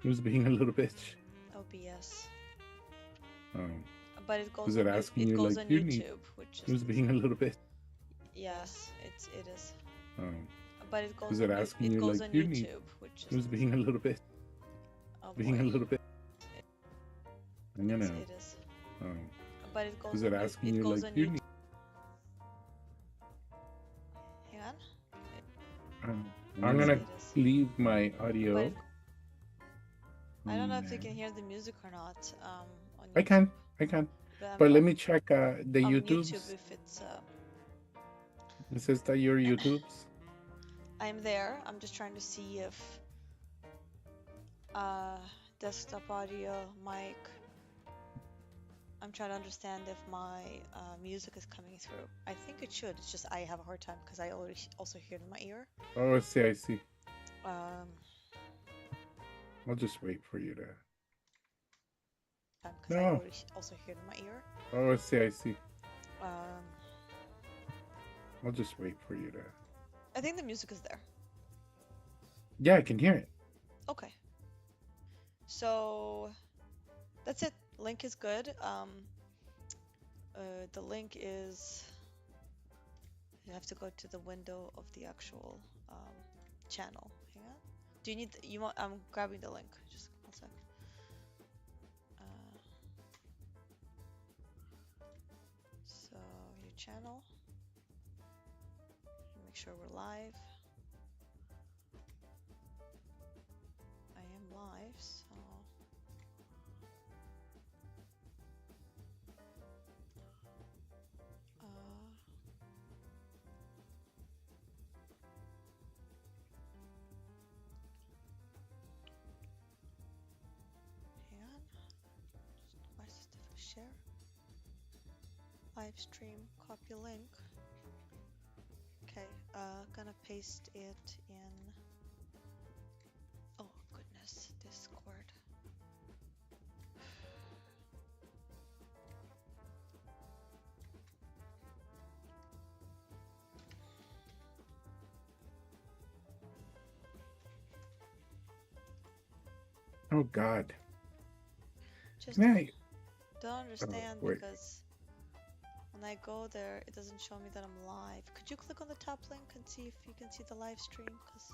Who's being a little bitch? OBS. Um, But it goes is on it asking it you goes like on you need? YouTube, which is Who's being a little bitch? yes, it is. Um, But is it asking it you goes like on you need? YouTube, which is Who's being a little bitch? oh Being boy, a little bit. I'm gonna. it is. Um, But is it asking it you goes like on you YouTube. need? Hang on. I'm Yes, gonna it is. leave my But audio. I don't know if you There. can hear the music or not on I YouTube. can. I can. But But let me check the on YouTube, YouTubes. if it's It says that your YouTubes. I'm there. I'm just trying to see if uh, desktop audio, mic. I'm trying to understand if my music is coming through. I think it should. It's just I have a hard time because I already also hear it in my ear. Oh, I see. I see. Um, I'll just wait for you to. because I No. already also hear it in my ear. Oh, I see. I see. Um, I'll just wait for you to. I think the music is there. Yeah, I can hear it. Okay. So that's it. Link is good. The link is you have to go to the window of the actual channel. Hang on. Do you need you want? I'm grabbing the link. Just one sec. Uh, so your channel. Make sure we're live. I am live, so hang on. Why is this share? Live stream, copy link. Okay, gonna paste it in. Oh goodness, Discord. Oh God. Just Man, don't understand wait. because when I go there, it doesn't show me that I'm live. Could you click on the top link and see if you can see the live stream? Cause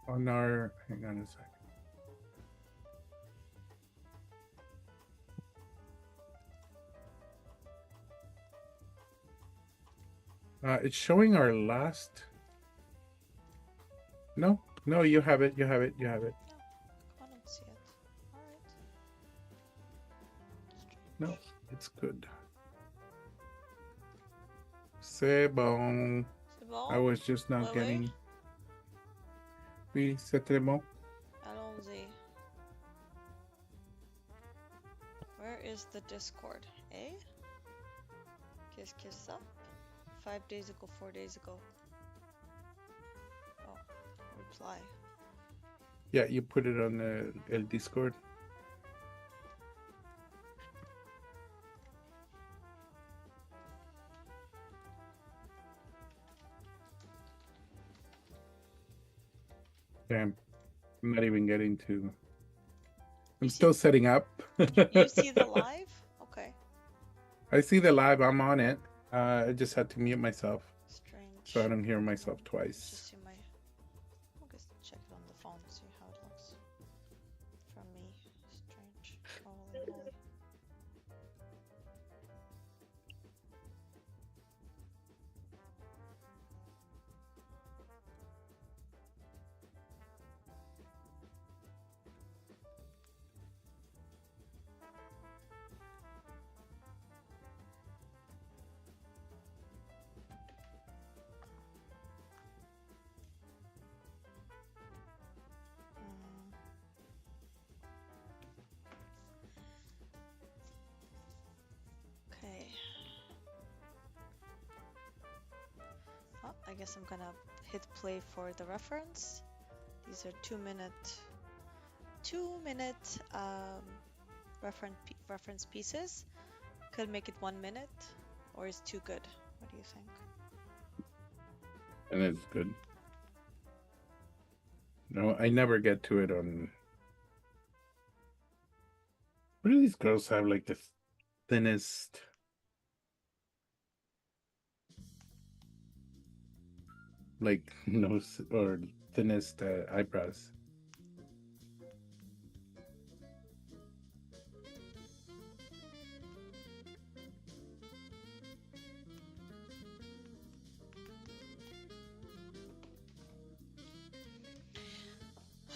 On our. Hang on a second. It's showing our last. No, no, you have it. You have it. You have it. no, I don't see it. All right. No, it's good. C'est bon. C'est bon? I was just not Oui, getting. oui. Oui, c'est très bon. Allons-y. Where is the Discord? Eh? Qu'est-ce que ça? 5 days ago, 4 days ago. Oh, reply. Yeah, you put it on the El Discord. Damn, I'm not even getting to. I'm still setting up. You see the live? Okay. I see the live. I'm on it. I just had to mute myself. Strange. So I don't hear myself twice. Just see my. I'll just check it on the phone, see how it looks. From me. Strange. Holy moly. Okay. Oh, I guess I'm gonna hit play for the reference. These are 2-minute reference pieces. Could make it 1 minute, or is too good? What do you think? And it's good. No, I never get to it on What do these girls have like the thinnest? Like nose or thinnest eyebrows.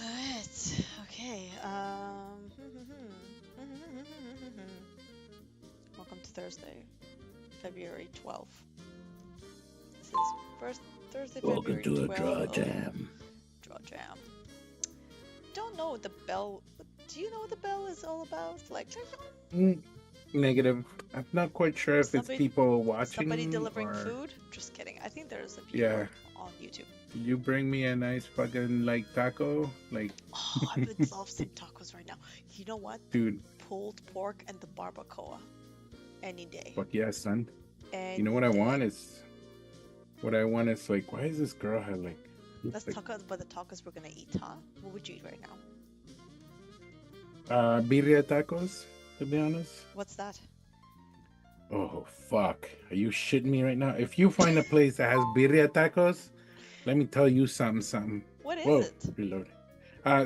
Alright, okay. Welcome to Thursday, February 12th. This is first Thursday, Welcome February to a 12th. draw jam. Draw jam. Don't know what the bell. Do you know what the bell is all about? Like Negative. I'm not quite sure if it's Somebody- people watching somebody delivering or... food? Just kidding. I think there's a viewer Yeah. on YouTube. You bring me a nice fucking like taco, like Oh, I would love some tacos right now. You know what? dude. Pulled pork and the barbacoa. Any day. Fuck yeah, son. Any You know what I day. want is. What I want is like, why is this girl have like? Let's like talk about the tacos we're gonna eat, huh? What would you eat right now? birria tacos. To be honest. What's that? Oh fuck! Are you shitting me right now? If you find a place that has birria tacos, let me tell you something. What is Whoa, it? reload.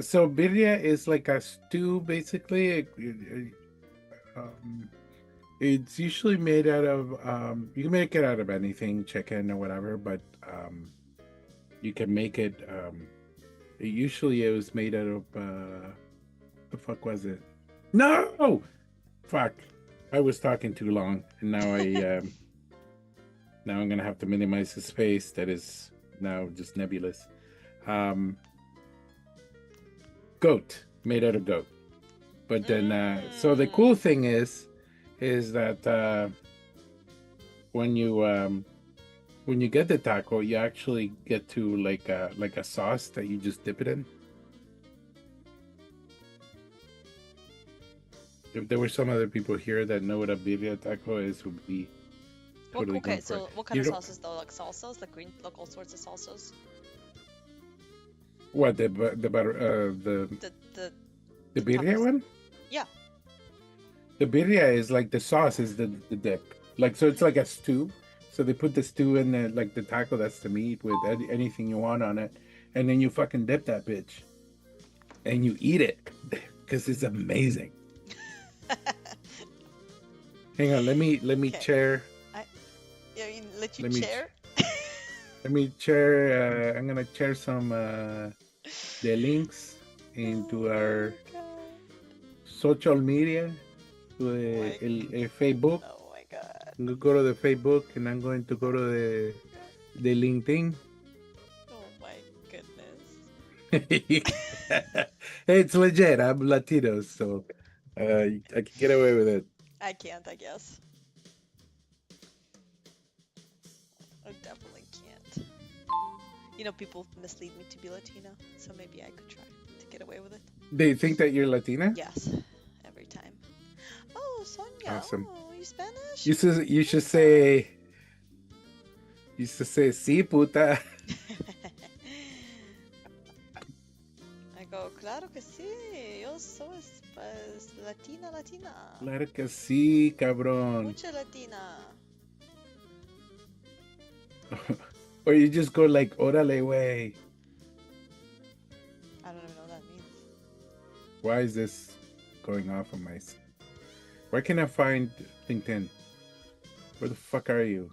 So birria is like a stew, basically. It's usually made out of. You can make it out of anything, chicken or whatever, but you can make it. Usually, it was made out of. The fuck was it? No, fuck. I was talking too long, and now now I'm gonna have to minimize the space that is now just nebulous. Goat, made out of goat. But then, so the cool thing is that when you get the taco, you actually get to like a sauce that you just dip it in. If there were some other people here that know what a birria taco is, would be totally Okay, good for so it. what kind You of don't- sauces though? Like salsas, like green, like all sorts of salsas. What the butter the birria tacos. one? Yeah. The birria is like the sauce is the dip. Like so it's like a stew. So they put the stew in the like the taco, that's the meat with anything you want on it, and then you fucking dip that bitch, and you eat it because it's amazing. Hang on, let me Okay. chair. Yeah, let you Let me chair. Let me chair. I'm gonna share some the links into our social media, to el Facebook. Oh my god. I'm gonna go to the Facebook, and I'm going to go to the LinkedIn. Oh my goodness. It's legit. I'm Latino, so I can get away with it. I can't, I guess. I definitely can't. You know, people mislead me to be Latina, so maybe I could try to get away with it. They think that you're Latina? Yes, every time. Oh, Sonia. Awesome. Oh, you Spanish? You should say. You should say, "Sí, puta." I go, claro que sí. Yo soy Latina, Latina. Claro que sí, cabrón. Mucha Latina. Or you just go like, "Órale, way." I don't even know what that means. Why is this going off on my? Where can I find LinkedIn? Where the fuck are you?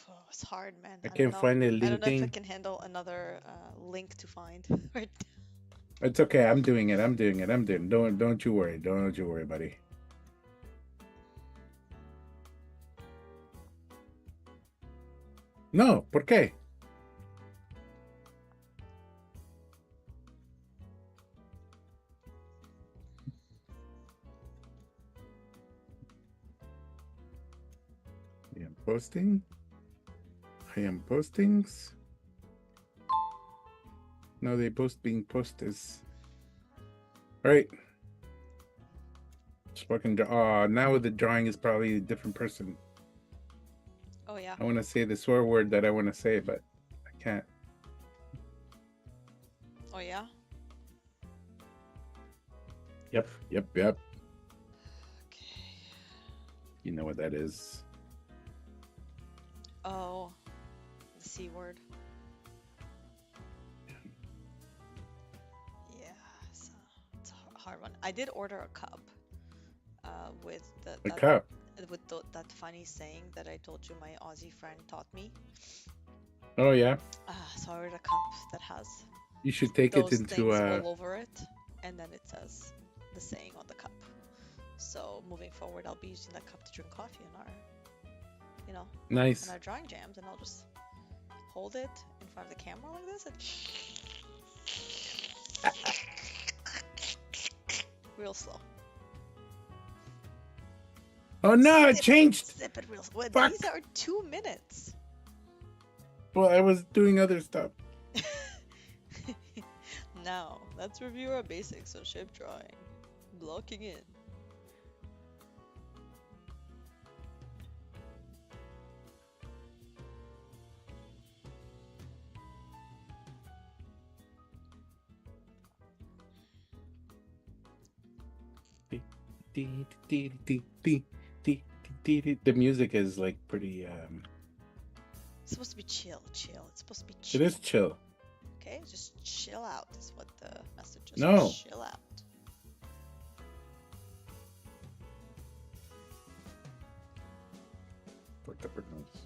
Oh, it's hard, man. I don't can't know. find the I don't know if I LinkedIn. can handle another link to find. Right. It's okay. I'm doing it. Don't you worry. Don't you worry, buddy. No, ¿por qué? I am posting. I am postings. No, they post being postes. All right. Just fucking now the drawing is probably a different person. Oh yeah. I want to say the swear word that I want to say, but I can't. Oh yeah. Yep. You know what that is? Oh, the C word. Yeah, it's a hard one. I did order a cup with A cup. that funny saying that I told you my Aussie friend taught me. Oh yeah. So I ordered a cup that has You should take it those into things all over it, and then it says the saying on the cup. So moving forward, I'll be using that cup to drink coffee in our, nice. in our drawing jams, and I'll just hold it in front of the camera like this, and real slow. Oh no, it changed. Sip it real slow. Well, Fuck. these are 2 minutes. Well, I was doing other stuff. Now, let's review our basics of shape drawing. Blocking in. The music is like pretty. It's supposed to be chill. It's supposed to be chill. It is chill. Okay, just chill out is what the message is. No. Chill out. What the frick knows?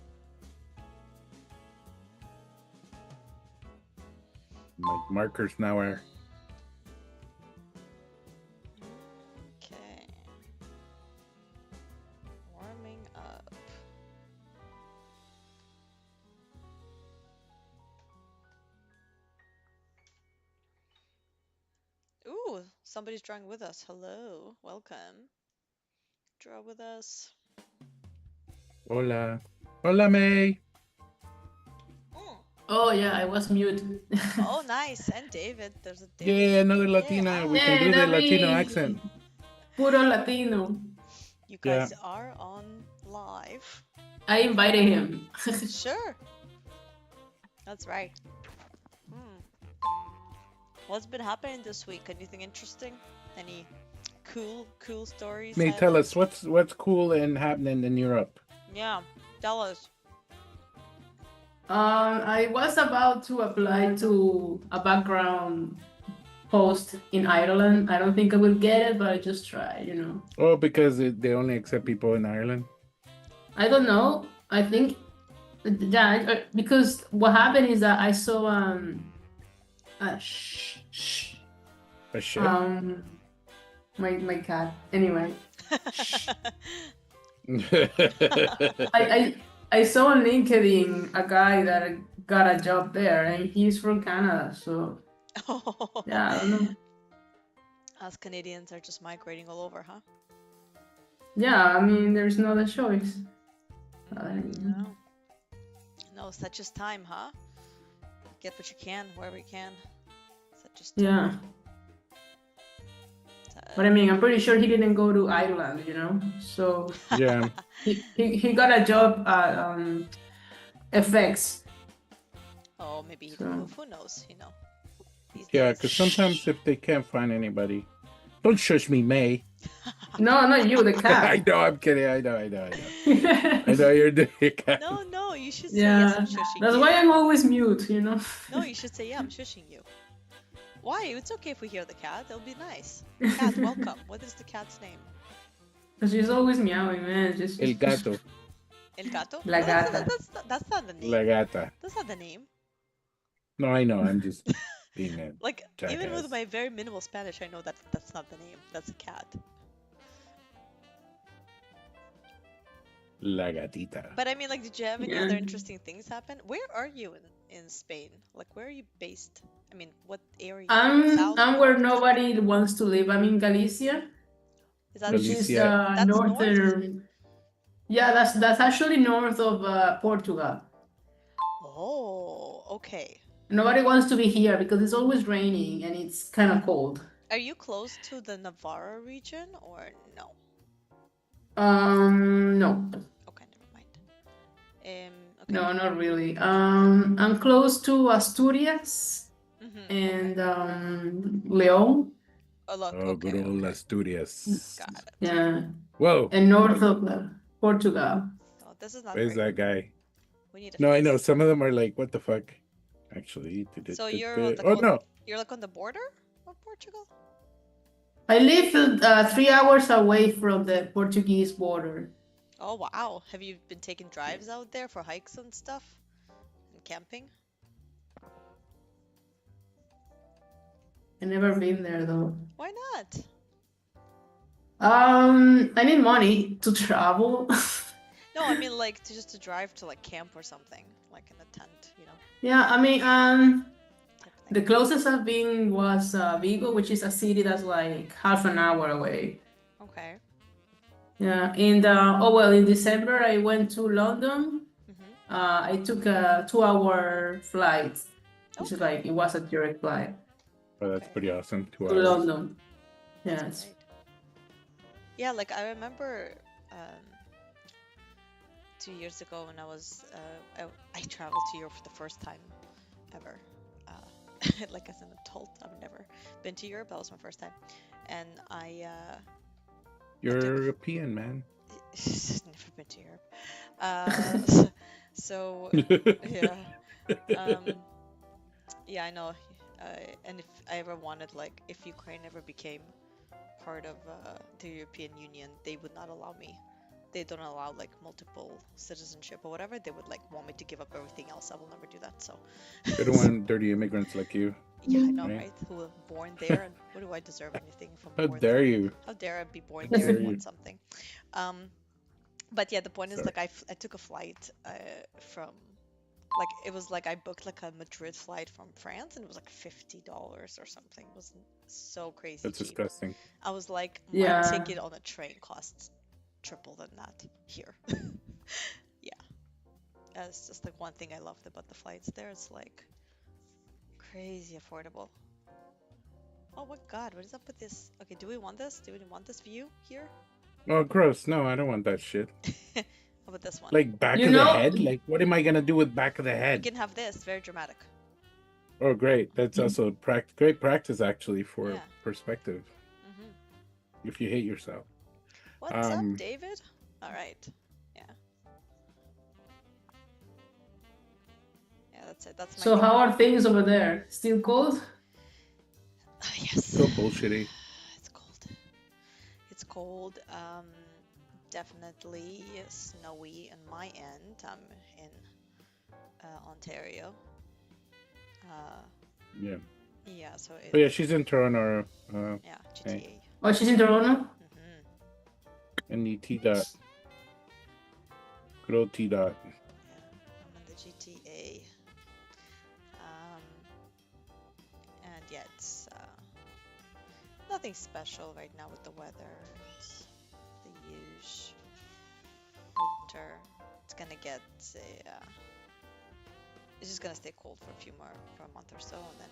My markers now are. Okay. Warming up. Ooh, somebody's drawing with us. Hello, welcome. Draw with us. Hola. Hola, May. Oh yeah, I was mute. Oh, nice. And David. There's a David. Yeah, another Latina. We can do the Latino accent. Puro Latino. You guys are on live. I invited him. Sure. That's right. What's been happening this week? Anything interesting? Any cool stories? May, tell us what's cool and happening in Europe. Yeah, tell us. I was about to apply to a background post in Ireland. I don't think I will get it, but I just try, Oh, because they only accept people in Ireland? I don't know. I think, yeah, because what happened is that I saw A ship? my cat. Anyway. I saw on LinkedIn a guy that got a job there, and he's from Canada. So yeah, I don't know. Us Canadians are just migrating all over, huh? Yeah, I mean, there's no other choice. No, such is time, huh? Get what you can wherever you can. Such is time. Yeah. But I mean, I'm pretty sure he didn't go to Ireland, So yeah, he got a job at FX. Oh, maybe he didn't move. Who knows? Yeah, because sometimes if they can't find anybody, don't shush me, May. No, not you, the cat. I know, I'm kidding. I know. I know you're doing cat. No, you should say yes, I'm shushing That's you. why I'm always mute, No, you should say, yeah, I'm shushing you. Why? It's okay if we hear the cat. It'll be nice. Cat, welcome. What is the cat's name? She's always meowing, man. Just El gato. El gato? La gata. That's not the name. La gata. That's not the name. No, I know. I'm just being a like jackass. Even with my very minimal Spanish, I know that that's not the name. That's a cat. La gatita. But I mean, like, did you have any other interesting things happen? Where are you in Spain? Like, where are you based? I mean, what area? I'm where nobody wants to live. I'm in Galicia. Is that which is northern? Yeah, that's actually north of Portugal. Oh, okay. Nobody wants to be here because it's always raining and it's kind of cold. Are you close to the Navarra region or no? No. Okay, never mind. Okay. No, not really. I'm close to Asturias and León. Oh, good old Asturias. Got it. Yeah. Whoa. And north of that. Portugal. Oh, this is not Where's very. that guy? We need a No, I fence. know some of them are like, what the fuck? Actually, So you're on the oh no, you're like on the border of Portugal? I live 3 hours away from the Portuguese border. Oh wow. Have you been taking drives out there for hikes and stuff? And camping? I never been there though. Why not? I need money to travel. No, I mean like just to drive to like camp or something, like in a tent, you know, Yeah, I mean, type of the thing. closest I've been was Vigo, which is a city that's like half an hour away. Okay. Yeah, and oh well, in December I went to London. Mm-hmm. I took a 2 hour flight, which is Okay. like it was a direct flight oh, that's Okay. pretty awesome. 2 to hours. London. That's Yes. great. Yeah, like I remember 2 years ago when I was I traveled to Europe for the first time ever. Like as an adult, I've never been to Europe. That was my first time, and I You're took- European, man. never been to Europe. So yeah, yeah, I know. And if I ever wanted, like, if Ukraine ever became part of the European Union, they would not allow me. They don't allow like multiple citizenship or whatever. They would like want me to give up everything else. I will never do that. So They don't want dirty immigrants like you. yeah, I know, Right. right? Who were born there, and what do I deserve anything from How born dare there? you? How dare I be born How there and dare want you. something? But yeah, the point is Sorry. like I took a flight from like it was like I booked like a Madrid flight from France and it was like $50 or something. It was so crazy That's cheap. disgusting. I was like, my Yeah. ticket on a train costs triple than that here. Yeah. That's just like one thing I loved about the flights there. It's like crazy affordable. Oh my god, what is up with this? Okay, do we want this? Do we want this view here? Oh, gross. No, I don't want that shit. How about this one? Like back You of the know- head? Like, what am I gonna do with back of the You head? can have this, very dramatic. Oh, great. That's also great practice, actually, for Yeah. perspective. Hmm If you hate yourself. What's Um, up, David? All right. Yeah. Yeah, that's it. That's my So thing. how are things over there? Still cold? Yes. So bullshitty. It's cold. It's cold. Definitely snowy on my end. I'm in Ontario. Yeah. Yeah, so it, But yeah, she's in Toronto. yeah, GTA. Oh, she's in Toronto? Hmm And the T dot. Good old T dot. Yeah, I'm in the GTA. And yeah, it's nothing special right now with the weather. It's the huge winter. It's gonna get it's just gonna stay cold for for a month or so, and then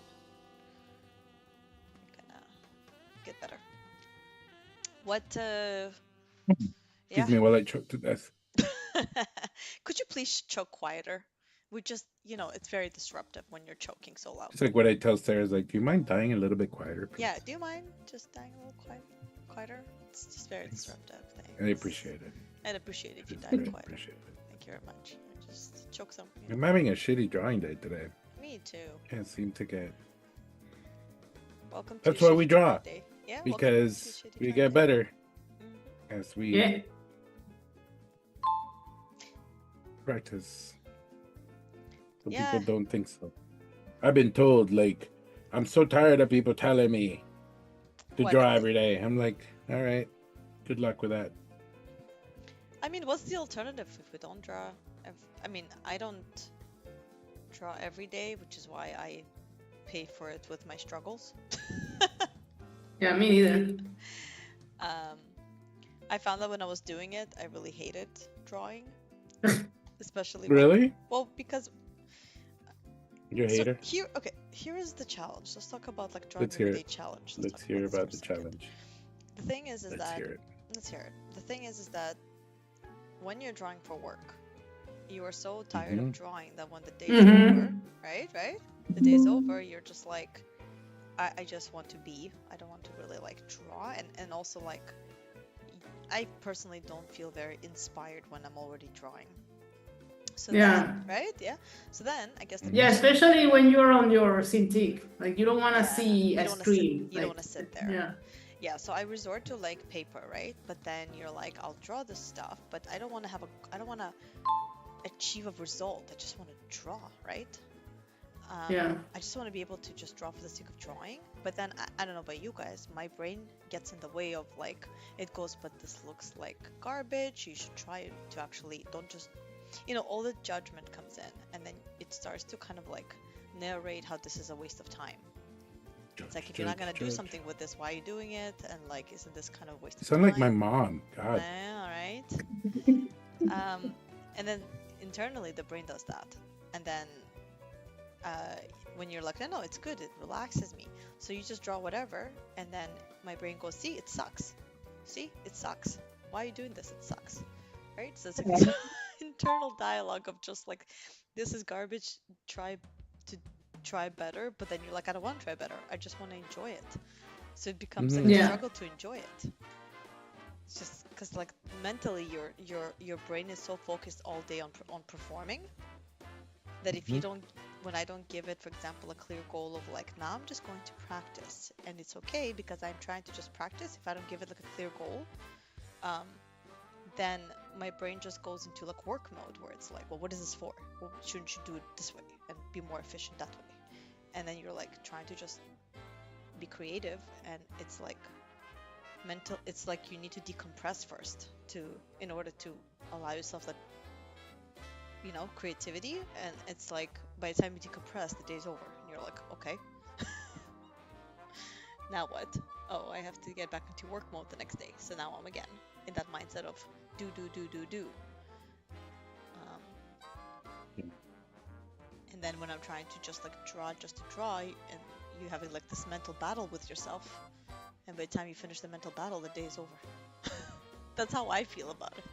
we're gonna get better. What? Excuse Yeah. me while I choke to death. Could you please choke quieter? We just, it's very disruptive when you're choking so loud. It's like what I tell Sarah is like, do you mind dying a little bit quieter? Please? Yeah, do you mind just dying a little quieter? It's just very Thanks. disruptive. Thanks. I appreciate it. I'd appreciate it if you I died really quieter. appreciate it. Thank you very much. Just choke some. I'm having a shitty drawing day today. Me too. Can't seem to get. Welcome to That's your why we shitty draw. drawing day. Yeah, welcome to Because your shitty we drawing get day. better Mhm. as we Yeah. practice. Some Yeah. people don't think so. I've been told, like, I'm so tired of people telling me to What? draw every day. I'm like, all right, good luck with that. I mean, what's the alternative if we don't draw? I mean, I don't draw every day, which is why I pay for it with my struggles. Yeah, me neither. I found that when I was doing it, I really hated drawing, especially Really? well, because You're a hater? here is the challenge. Let's talk about like drawing Let's hear every it. day challenge. Let's talk hear this about for the a second. challenge. The thing is Let's that hear it. let's hear it. The thing is that when you're drawing for work, you are so tired of Mhm. drawing that when the day Mhm. is over, right? The day is over, you're just like, I just want to be. I don't want to really like draw, and also like I personally don't feel very inspired when I'm already drawing. So Yeah. then, right? Yeah. So then I guess the Yeah, question, especially when you're on your Cintiq. Like you don't want to yeah, see you a don't want to sit, screen. you don't Like, want to sit there. yeah. Yeah, so I resort to like paper, right? But then you're like, I'll draw this stuff, but I don't want to I don't want to achieve a result. I just want to draw, right? Yeah. I just want to be able to just draw for the sake of drawing. But then I don't know about you guys, my brain gets in the way of like, it goes, but this looks like garbage. You should try to actually, don't just, all the judgment comes in, and then it starts to kind of like narrate how this is a waste of time. It's like, if you're not gonna do something with this, why are you doing it? And like, isn't this kind of a waste of You sound time? like my mom. God. Yeah, right. And then internally the brain does that, and then when you're like, no, it's good, it relaxes me, so you just draw whatever, and then my brain goes, see, it sucks. See, it sucks. Why are you doing this? It sucks, right? So it's like this internal dialogue of just like, this is garbage. Try better, but then you're like, I don't want to try better. I just want to enjoy it. So it becomes like a Yeah. struggle to enjoy it. It's just because like mentally your brain is so focused all day on performing that if you don't, when I don't give it, for example, a clear goal of like, now I'm just going to practice, and it's okay because I'm trying to just practice. If I don't give it like a clear goal, then my brain just goes into like work mode where it's like, well, what is this for? Well, shouldn't you do it this way and be more efficient that way? And then you're like trying to just be creative, and it's like mental. It's like you need to decompress first in order to allow yourself that, creativity. And it's like by the time you decompress, the day's over, and you're like, okay, now what? Oh, I have to get back into work mode the next day. So now I'm again in that mindset of do. And then when I'm trying to just like draw just to draw, and you having like this mental battle with yourself, and by the time you finish the mental battle, the day is over. That's how I feel about it.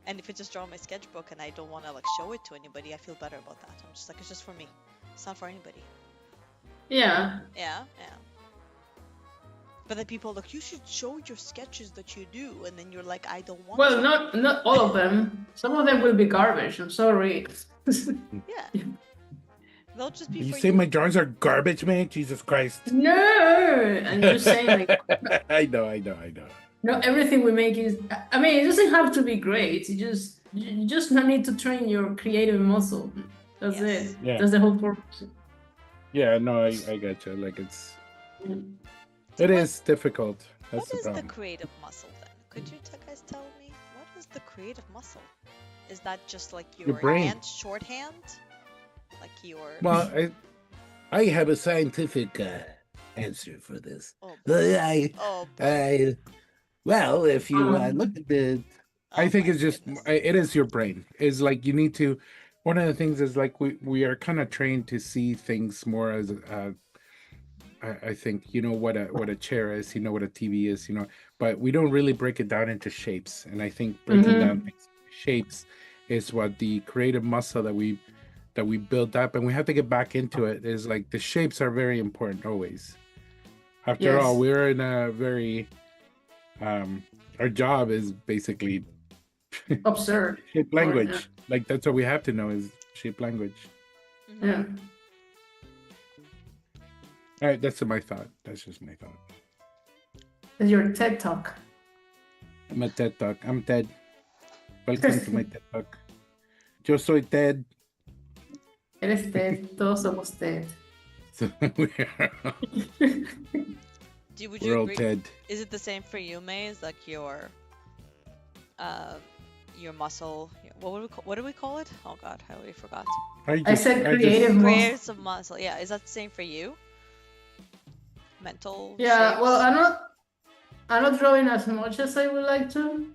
And if I just draw my sketchbook and I don't want to like show it to anybody, I feel better about that. I'm just like, it's just for me. It's not for anybody. Yeah. Yeah. But then people are like, you should show your sketches that you do, and then you're like, I don't want Well, to. not all of them. Some of them will be garbage. I'm sorry. Yeah. They'll just be You for say you. my drawings are garbage, man? Jesus Christ. No, I'm just saying, like, I know. not everything we make is. I mean, it doesn't have to be great. You just need to train your creative muscle. That's Yes. it. Yeah. That's the whole purpose. Yeah, no, I get you. Like So it what- is difficult. That's What the is the problem. creative muscle then? Could you guys tell me? What is the creative muscle? Is that just like your brain. hand, shorthand? Like your. Well, I have a scientific answer for this. Oh, Well, boy. well, if you look at it, I Oh think my it's just goodness. it is your brain. Is like you need to. One of the things is like we are kind of trained to see things more as I think what a chair is, what a TV is, but we don't really break it down into shapes. And I think breaking down things into shapes is what the creative muscle that we built up, and we have to get back into it. Is like the shapes are very important always. After all, Yes. we're in a very our job is basically Absurd. shape language. Like that's what we have to know is shape language. Mhm. Yeah. All right, that's my thought. That's just my thought. That's your TED talk. I'm a TED Talk. I'm Ted. Welcome to my TED Talk. Yo soy Ted. Eres TED. Todos somos TED. So Would we're you all agree? Ted. Is it the same for you, May? Is like your muscle? What do we call it? Oh God, I already forgot. I said creative muscle. Creative muscle. Yeah, is that the same for you? Mental. Yeah, shapes? well, I'm not drawing as much as I would like to.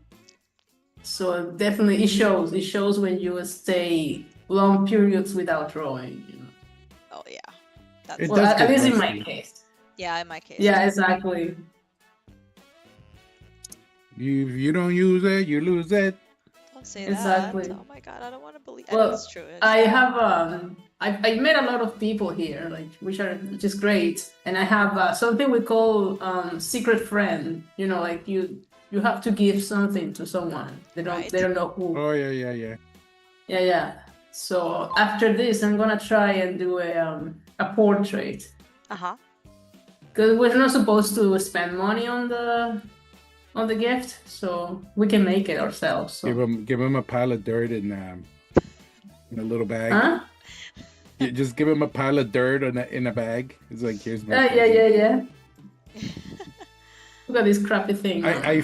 So definitely it shows when you stay long periods without drawing, Oh yeah. That's It Well, does at get least in my rusty. case. yeah, in my case. Yeah, exactly. You don't use it, you lose it. Don't say Exactly. that. Oh my God, I don't want to believe. Well, It's true. I have I've met a lot of people here, which is great, and I have something we call secret friend. Like you have to give something to someone. They Right. don't know who. Oh yeah. Yeah. So after this, I'm gonna try and do a portrait Uh-huh. because we're not supposed to spend money on the gift, so we can make it ourselves. So. Give him a pile of dirt in a little bag. Huh? Just give him a pile of dirt in a bag. It's like, here's my Yeah. Look at this crappy thing. I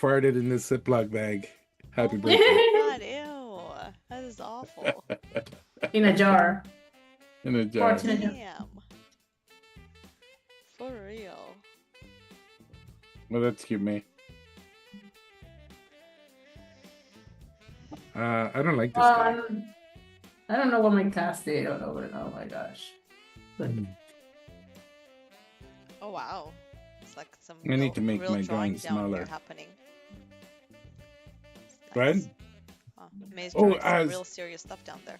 farted in this Ziploc bag. Happy birthday. God, ew. That is awful. In a jar. In a jar. Fart in a jar. Damn. For real. Well, that's cute, me. I don't like this guy. I don't know what my cast did all over. Oh my gosh. But, Oh wow. It's like some I need to make real my drawing drawing down here smaller. happening. What? Nice. Oh, May's Oh, drawing some real serious stuff down there.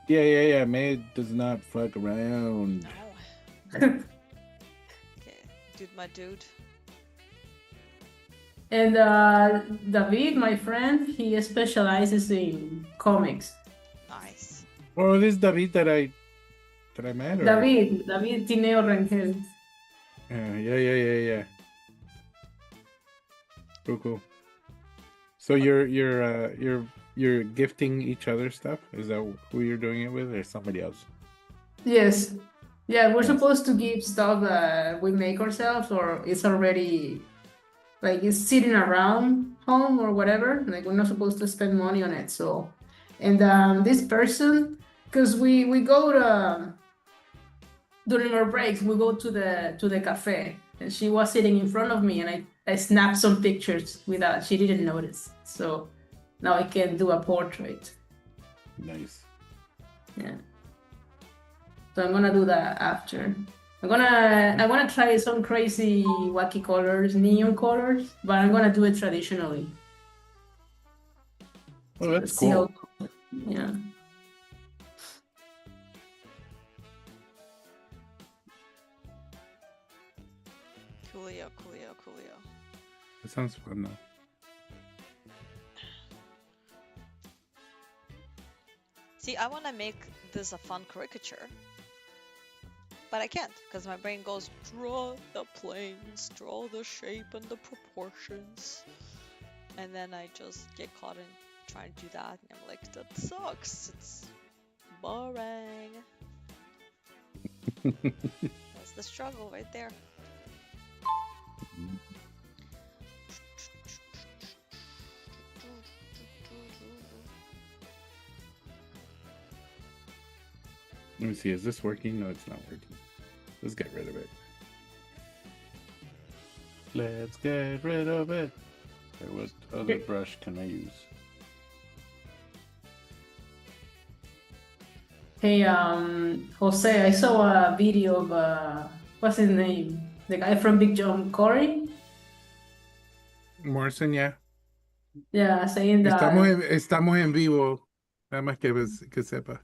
Yeah. May does not fuck around. No. Okay, dude, my dude. and David, my friend, he specializes in comics. Nice. Oh, this David that I met? Or? David Tineo Rangel. Yeah. Cool. So you're gifting each other stuff? Is that who you're doing it with, or somebody else? Yes. Yeah, we're supposed to give stuff that we make ourselves, or it's already like it's sitting around home or whatever. Like we're not supposed to spend money on it. So, and this person, because we go to during our breaks, we go to the cafe, and she was sitting in front of me, and I snapped some pictures without she didn't notice. So now I can do a portrait. Nice. Yeah. So I'm gonna do that after. I wanna try some crazy wacky colors, neon colors, but I'm gonna do it traditionally. Oh, that's See cool. Yeah. Coolio. That sounds fun though. See, I want to make this a fun caricature, but I can't because my brain goes, draw the planes, draw the shape and the proportions, and then I just get caught in trying to do that, and I'm like, that sucks. It's boring. That's the struggle right there. Let me see. Is this working? No, it's not working. Let's get rid of it. Let's get rid of it. Okay, what other brush can I use? Hey, Jose, I saw a video of what's his name? The guy from Big John Corey. Morrison, yeah. Yeah, saying that. Estamos en vivo. Nada más que sepa.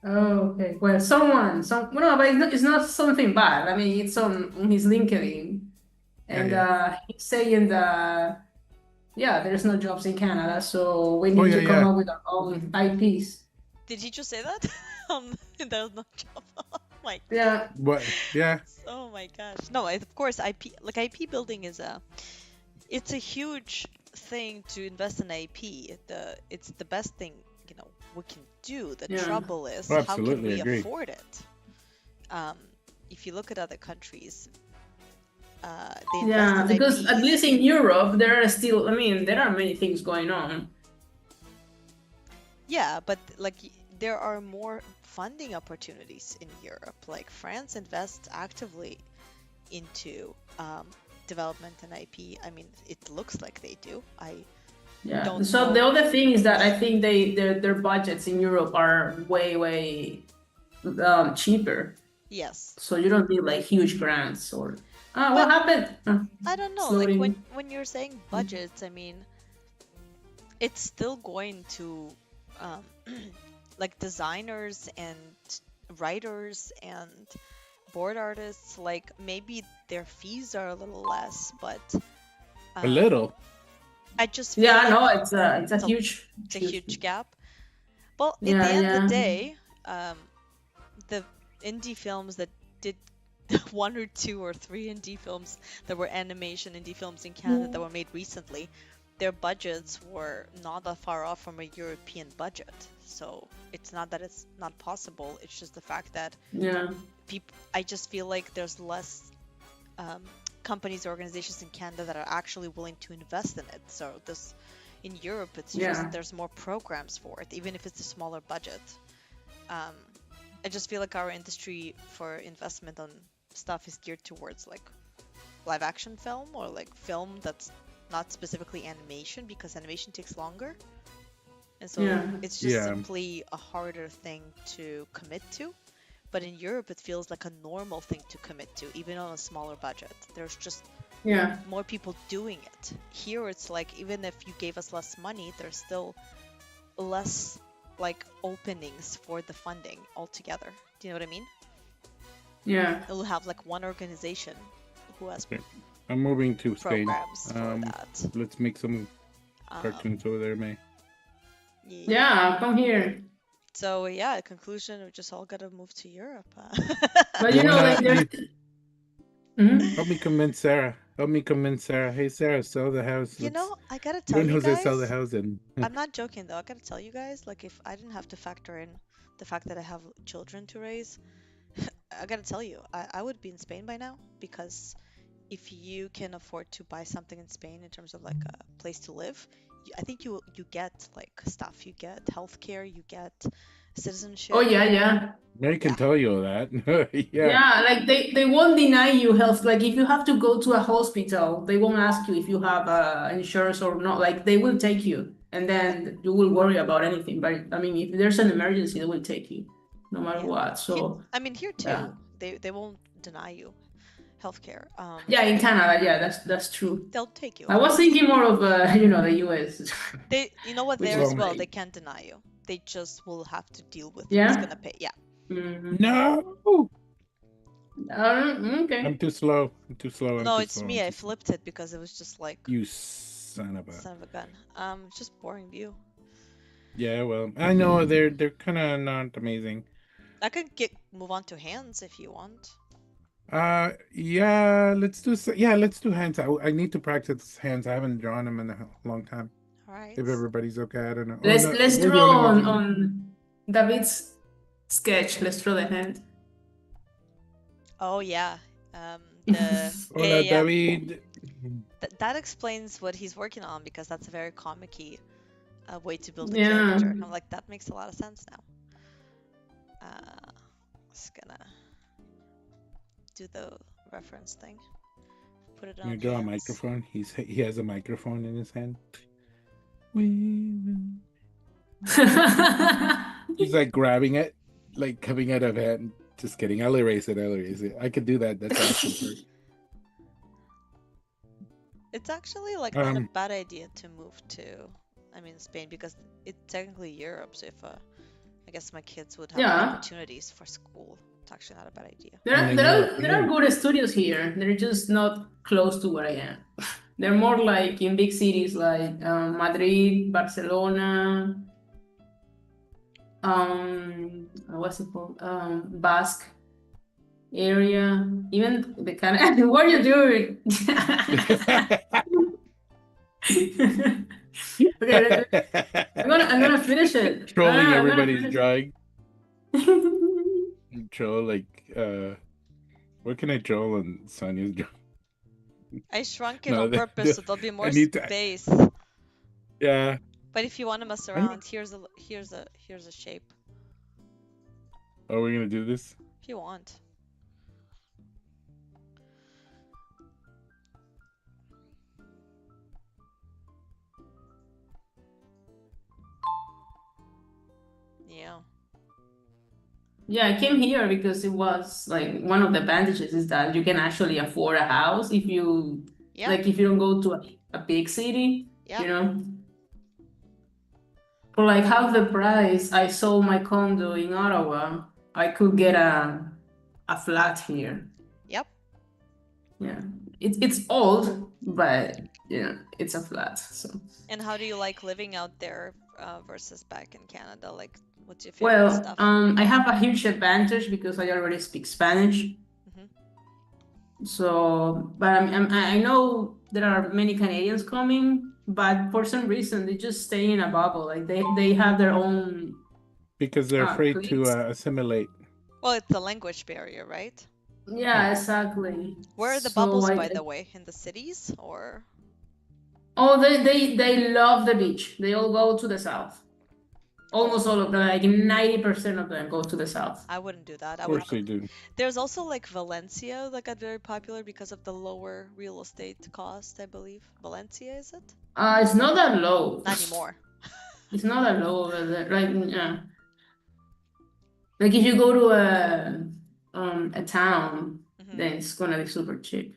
Oh, okay. Well, no, but it's not something bad. I mean, it's on his LinkedIn, and he's saying that there's no jobs in Canada, so we need to come up with our own IPs. Did he just say that? There's no job. Oh my God. Yeah. What? Yeah. Oh my gosh. No, of course, IP building is it's a huge thing to invest in IP. It's the best thing we can do. The trouble is, how can we afford it? If you look at other countries, they invest in because IP. at least in Europe there are still. I mean, there are many things going on. Yeah, but like there are more funding opportunities in Europe. Like France invests actively into development and IP. I mean, it looks like they do. So the other thing is that I think their budgets in Europe are way cheaper. Yes. So you don't need like huge grants or what happened? I don't know. Slowly. Like when you're saying budgets, I mean, it's still going to like designers and writers and board artists. Like maybe their fees are a little less, but A little. I just feel Yeah, like no, it's a it's a huge huge gap. Well, at the Yeah, end of the yeah. day, the indie films that did one or two or three indie films that were animation indie films in Canada that were made recently, their budgets were not that far off from a European budget. So it's not that it's not possible. It's just the fact that Yeah. I just feel like there's less companies or organizations in Canada that are actually willing to invest in it. So this in Europe, it's Yeah. just there's more programs for it, even if it's a smaller budget. I just feel like our industry for investment on stuff is geared towards like live action film or like film that's not specifically animation because animation takes longer. And so Yeah. it's just Yeah. simply a harder thing to commit to. But in Europe, it feels like a normal thing to commit to, even on a smaller budget. There's just Yeah. more people doing it. Here, it's like even if you gave us less money, there's still less like openings for the funding altogether. Do you know what I mean? Yeah. We'll have like one organization who has I'm moving to Spain. programs for that. Let's make some Um, cartoons over there, May. Yeah, come here. So yeah, conclusion, we just all gotta move to Europe. But You you know, wanna- like there's. Mhm. Help me convince Sarah. Hey, Sarah, sell the house. You Let's know, I gotta tell learn you Jose sell the guys, house and I'm not joking though. I gotta tell you guys, like if I didn't have to factor in the fact that I have children to raise, I gotta tell you, I would be in Spain by now because if you can afford to buy something in Spain in terms of like a place to live, I think you get like stuff. You get healthcare, you get citizenship. Oh yeah, yeah. Mary can Yeah. tell you that. Yeah. Yeah, like they won't deny you health. Like if you have to go to a hospital, they won't ask you if you have insurance or not. Like they will take you, and then you will worry about anything. But I mean, if there's an emergency, they will take you, no matter Yeah. what. So I mean, here too, yeah. they won't deny you healthcare. Yeah, in Canada, yeah, that's true. They'll take you. I was thinking more of the US. You know what, Which there is as well, great. they can't deny you. They just will have to deal with Yeah? who's gonna pay. Yeah. Mhm. No. Okay. I'm too slow. No, it's me. I flipped it because it was just like You son of a. son of a gun. It's just boring view. Yeah, well, I know they're kind of not amazing. I could move on to hands if you want. Yeah, let's do hands. I need to practice hands. I haven't drawn them in a long time. All right. If everybody's okay, I don't know. Let's no, let's we're the draw only ones on David's sketch. Let's draw the hand. Oh yeah. The Hola, yeah. David. That explains what he's working on because that's a very comic-y way to build a Yeah. character. I'm like, that makes a lot of sense now. Just gonna do the reference thing. Put it You on draw a hands. microphone. He has a microphone in his hand. We will- He's like grabbing it, like coming out of hand. Just kidding. I'll erase it. I could do that. That's awesome. It's actually like not a Um, bad idea to move to, Spain because it's technically Europe. So if I guess my kids would have Yeah. opportunities for school. It's actually not a bad idea. There are, And there then are there are good studios here. They're just not close to where I am. They're more like in big cities like Madrid, Barcelona, what's it called? Basque area. Even the kind of what are you doing? Okay, I'm gonna finish it. Trolling I'm gonna everybody's finish- drawing. Troll like what can I troll on Sonia's drawing? I shrunk it No, on purpose so there'll be more need to- space. Yeah. But if you want to mess need- around, here's a shape. Are we gonna do this? If you want. Yeah. Yeah, I came here because it was like one of the advantages is that you can actually afford a house if you Yeah. like if you don't go to a big city, Yeah. you know. For like half the price, I sold my condo in Ottawa. I could get a flat here. Yep. Yeah. it's old, but it's a flat. So And how do you like living out there versus back in Canada? Like, what's your favorite well, stuff? I have a huge advantage because I already speak Spanish. Hmm. So, but I know there are many Canadians coming, but for some reason they just stay in a bubble. Like they have their own Because they're afraid to cliques. assimilate. Well, it's the language barrier, right? Yeah, exactly. Where are the So bubbles, I by the way? In the cities or? oh they love the beach. They all go to the south. Almost all of them, like 90% of them go to the south. I wouldn't do that. I Of would course they do. There's also like Valencia that got very popular because of the lower real estate cost, I believe. Valencia, is it? It's not that low. Not anymore. It's not that low over there. Like if you go to a town, Hmm. then it's gonna be super cheap.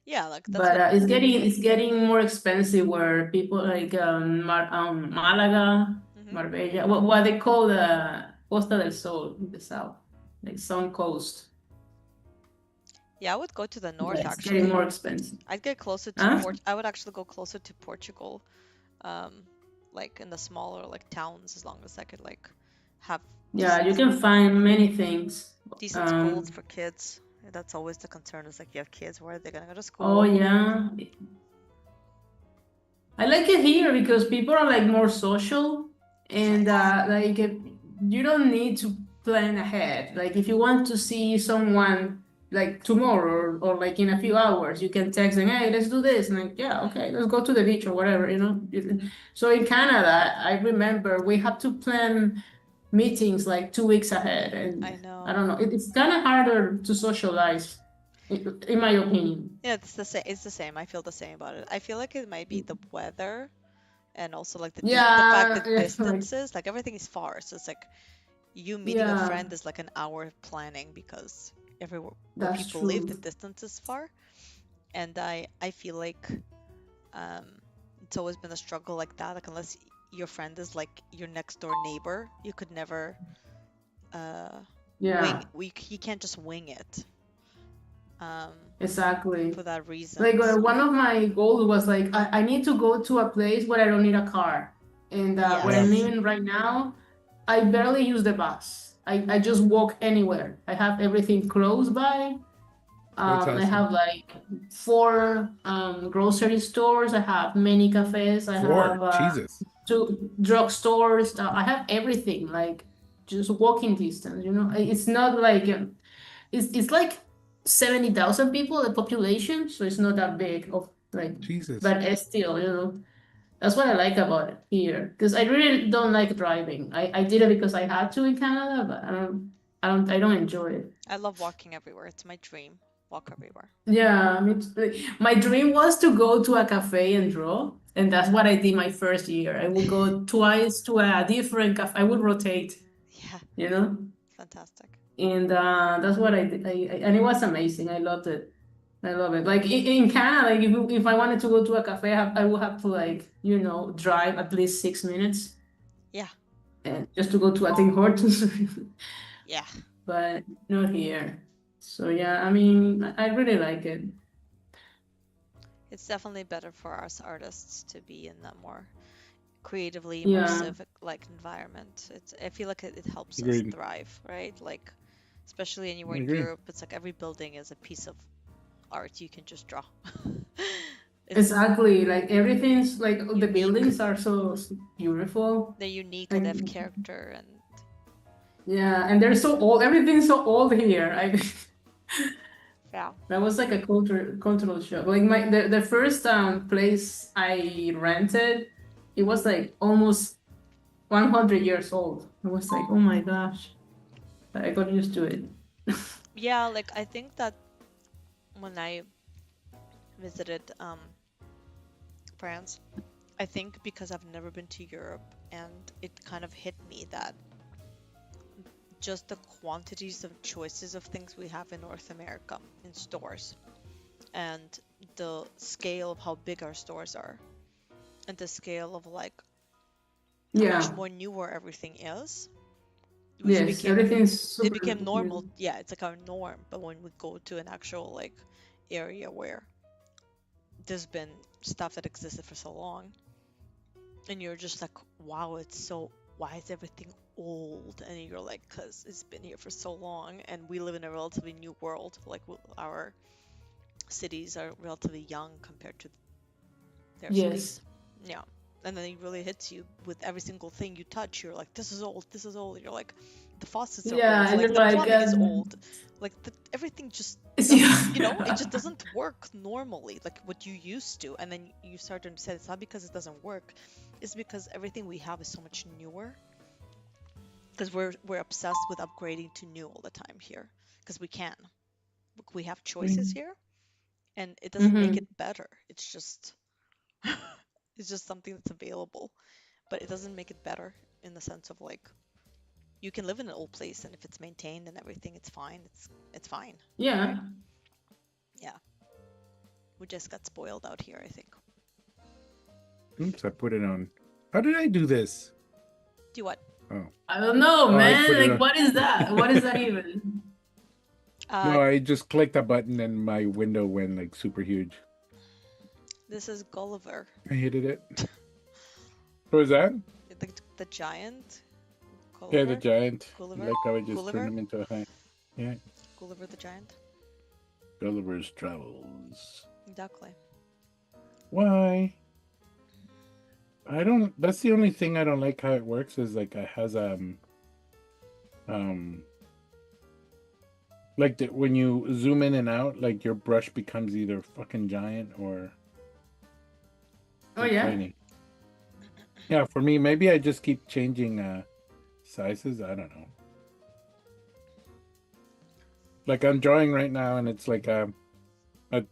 Yeah, like that's But what. it's getting more expensive where people like Malaga, Mhm. Marbella, what they call the Costa del Sol in the south, like Sun Coast. Yeah, I would go to the north Yeah, it's getting actually. more expensive. I'd get closer to Huh? I would actually go closer to Portugal, like in the smaller like towns, as long as I could like have Yeah, you decent, can find many things. decent schools for kids. That's always the concern. Is like you have kids, where are they gonna go to school? Oh yeah. I like it here because people are like more social and like you don't need to plan ahead. Like if you want to see someone like tomorrow or like in a few hours, you can text them, hey, let's do this. And like, yeah, okay, let's go to the beach or whatever, you know. So in Canada, I remember we had to plan meetings like 2 weeks ahead, and I know. I don't know, it's kind of harder to socialize, in my opinion. Yeah, it's the same. It's the same. I feel the same about it. I feel like it might be the weather, and also like the fact Yeah, that yeah, distances, like everything is far. So it's like you meeting a yeah, friend is like an hour planning because everywhere where that's people live, the true. distance is far. And I feel like um, it's always been a struggle like that. Like unless your friend is like your next door neighbor, you could never Yeah, you can't just wing it exactly. for that reason. Like one of my goals was like I need to go to a place where I don't need a car. And where I'm Yes. living right now, I barely use the bus. I just walk anywhere. I have everything close by. That's I awesome. have like 4 grocery stores. I have many cafes. I 4. have Jesus. 2 drugstores. I have everything like just walking distance. You know, it's not like it's like 70,000 people the population, so it's not that big of like, Jesus. but it's still, that's what I like about it here because I really don't like driving. I did it because I had to in Canada, but I don't enjoy it. I love walking everywhere. It's my dream. Walk everywhere. Yeah, my dream was to go to a cafe and draw, and that's what I did my first year. I would go twice to a different cafe. I would rotate, Yeah, you know, fantastic. and that's what I did. And it was amazing. I loved it. I love it. Like in Canada, like if I wanted to go to a cafe, I would have to like, drive at least 6 minutes. Yeah. And just to go to a Tim Hortons. Yeah. But not here. So yeah, I mean, I really like it. It's definitely better for us artists to be in that more creatively Yeah. immersive like environment. I feel like it helps us Agreed. thrive, right? Like especially anywhere in Agree. Europe, it's like every building is a piece of art you can just draw. Exactly. Like everything's like the Unique. buildings are so beautiful. They're unique and they have And character and yeah, and they're so old. Everything's so old here. yeah. That was like a cultural shock. Like the first place I rented, it was like almost 100 years old. I was like, oh my gosh, I got used to it. Yeah, like I think that when I visited France, I think because I've never been to Europe and it kind of hit me that just the quantities of choices of things we have in North America in stores and the scale of how big our stores are and the scale of like how much more newer everything is. Yes, everything's super It became normal. confusing. Yeah, it's like our norm. But when we go to an actual like area where there's been stuff that existed for so long, and you're just like, wow, why is everything old? And you're like, because it's been here for so long, and we live in a relatively new world. Like our cities are relatively young compared to their cities. Yes. Yeah. And then it really hits you with every single thing you touch. You're like, this is old, this is old. You're like, the faucets are Yeah, old, and like it's the like plumbing is old, like everything just doesn't, it just yeah. doesn't work normally, like what you used to. And then you start to understand it's not because it doesn't work, it's because everything we have is so much newer. Because we're obsessed with upgrading to new all the time here, because we can. We have choices here, and it doesn't make it Hmm. better. It's just it's just something that's available, but it doesn't make it better in the sense of like you can live in an old place, and if it's maintained and everything, it's fine. It's fine. Yeah. Yeah, we just got spoiled out here, I think. Oops, I put it on. How did I do this? Do what? Oh, I don't know, oh, I put man. it Like, on. what is that? What is that even? No, I just clicked a button and my window went like super huge. This is Gulliver, I hated it. What was that? the giant. Yeah, the Gulliver? giant. Gulliver? Like how I just Gulliver? turned him into a high. Yeah. Gulliver the giant. Gulliver's Travels. Exactly. Why? I don't. That's the only thing I don't like how it works is like it has like when you zoom in and out, like your brush becomes either fucking giant or Oh yeah. tiny. Yeah, for me, maybe I just keep changing sizes. I don't know. Like I'm drawing right now, and it's like a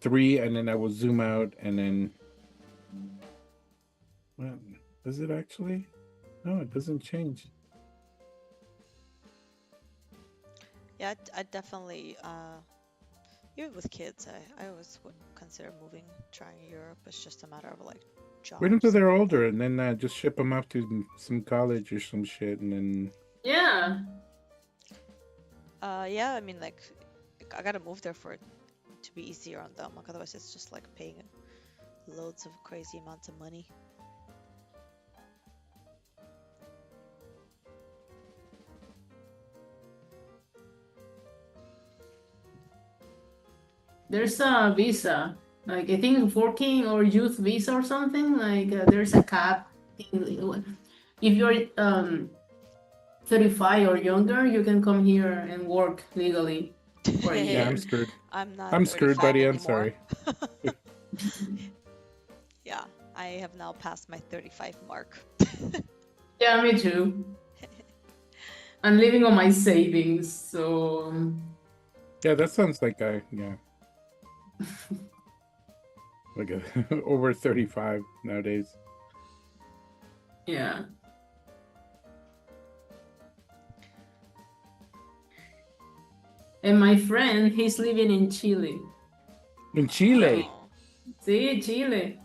3, and then I will zoom out, and then. Well, does it actually? No, it doesn't change. Yeah, I definitely, even with kids, I always would consider moving, trying Europe. It's just a matter of like jobs. Wait until they're older, and then just ship them off to some college or some shit, and then. Yeah. Yeah, I mean, like, I gotta move there for it to be easier on them. Like, otherwise, it's just like paying loads of crazy amounts of money. There's a visa, like I think working or youth visa or something. Like there's a cap. If you're 35 or younger, you can come here and work legally for a Yeah, year. I'm screwed. I'm screwed, 35 buddy. I'm anymore. sorry. Yeah, I have now passed my 35 mark. Yeah, me too. I'm living on my savings, so Yeah, that sounds like yeah. Like over 35 nowadays. yeah. And my friend, he's living in Chile. In Chile. Oh. See, Chile.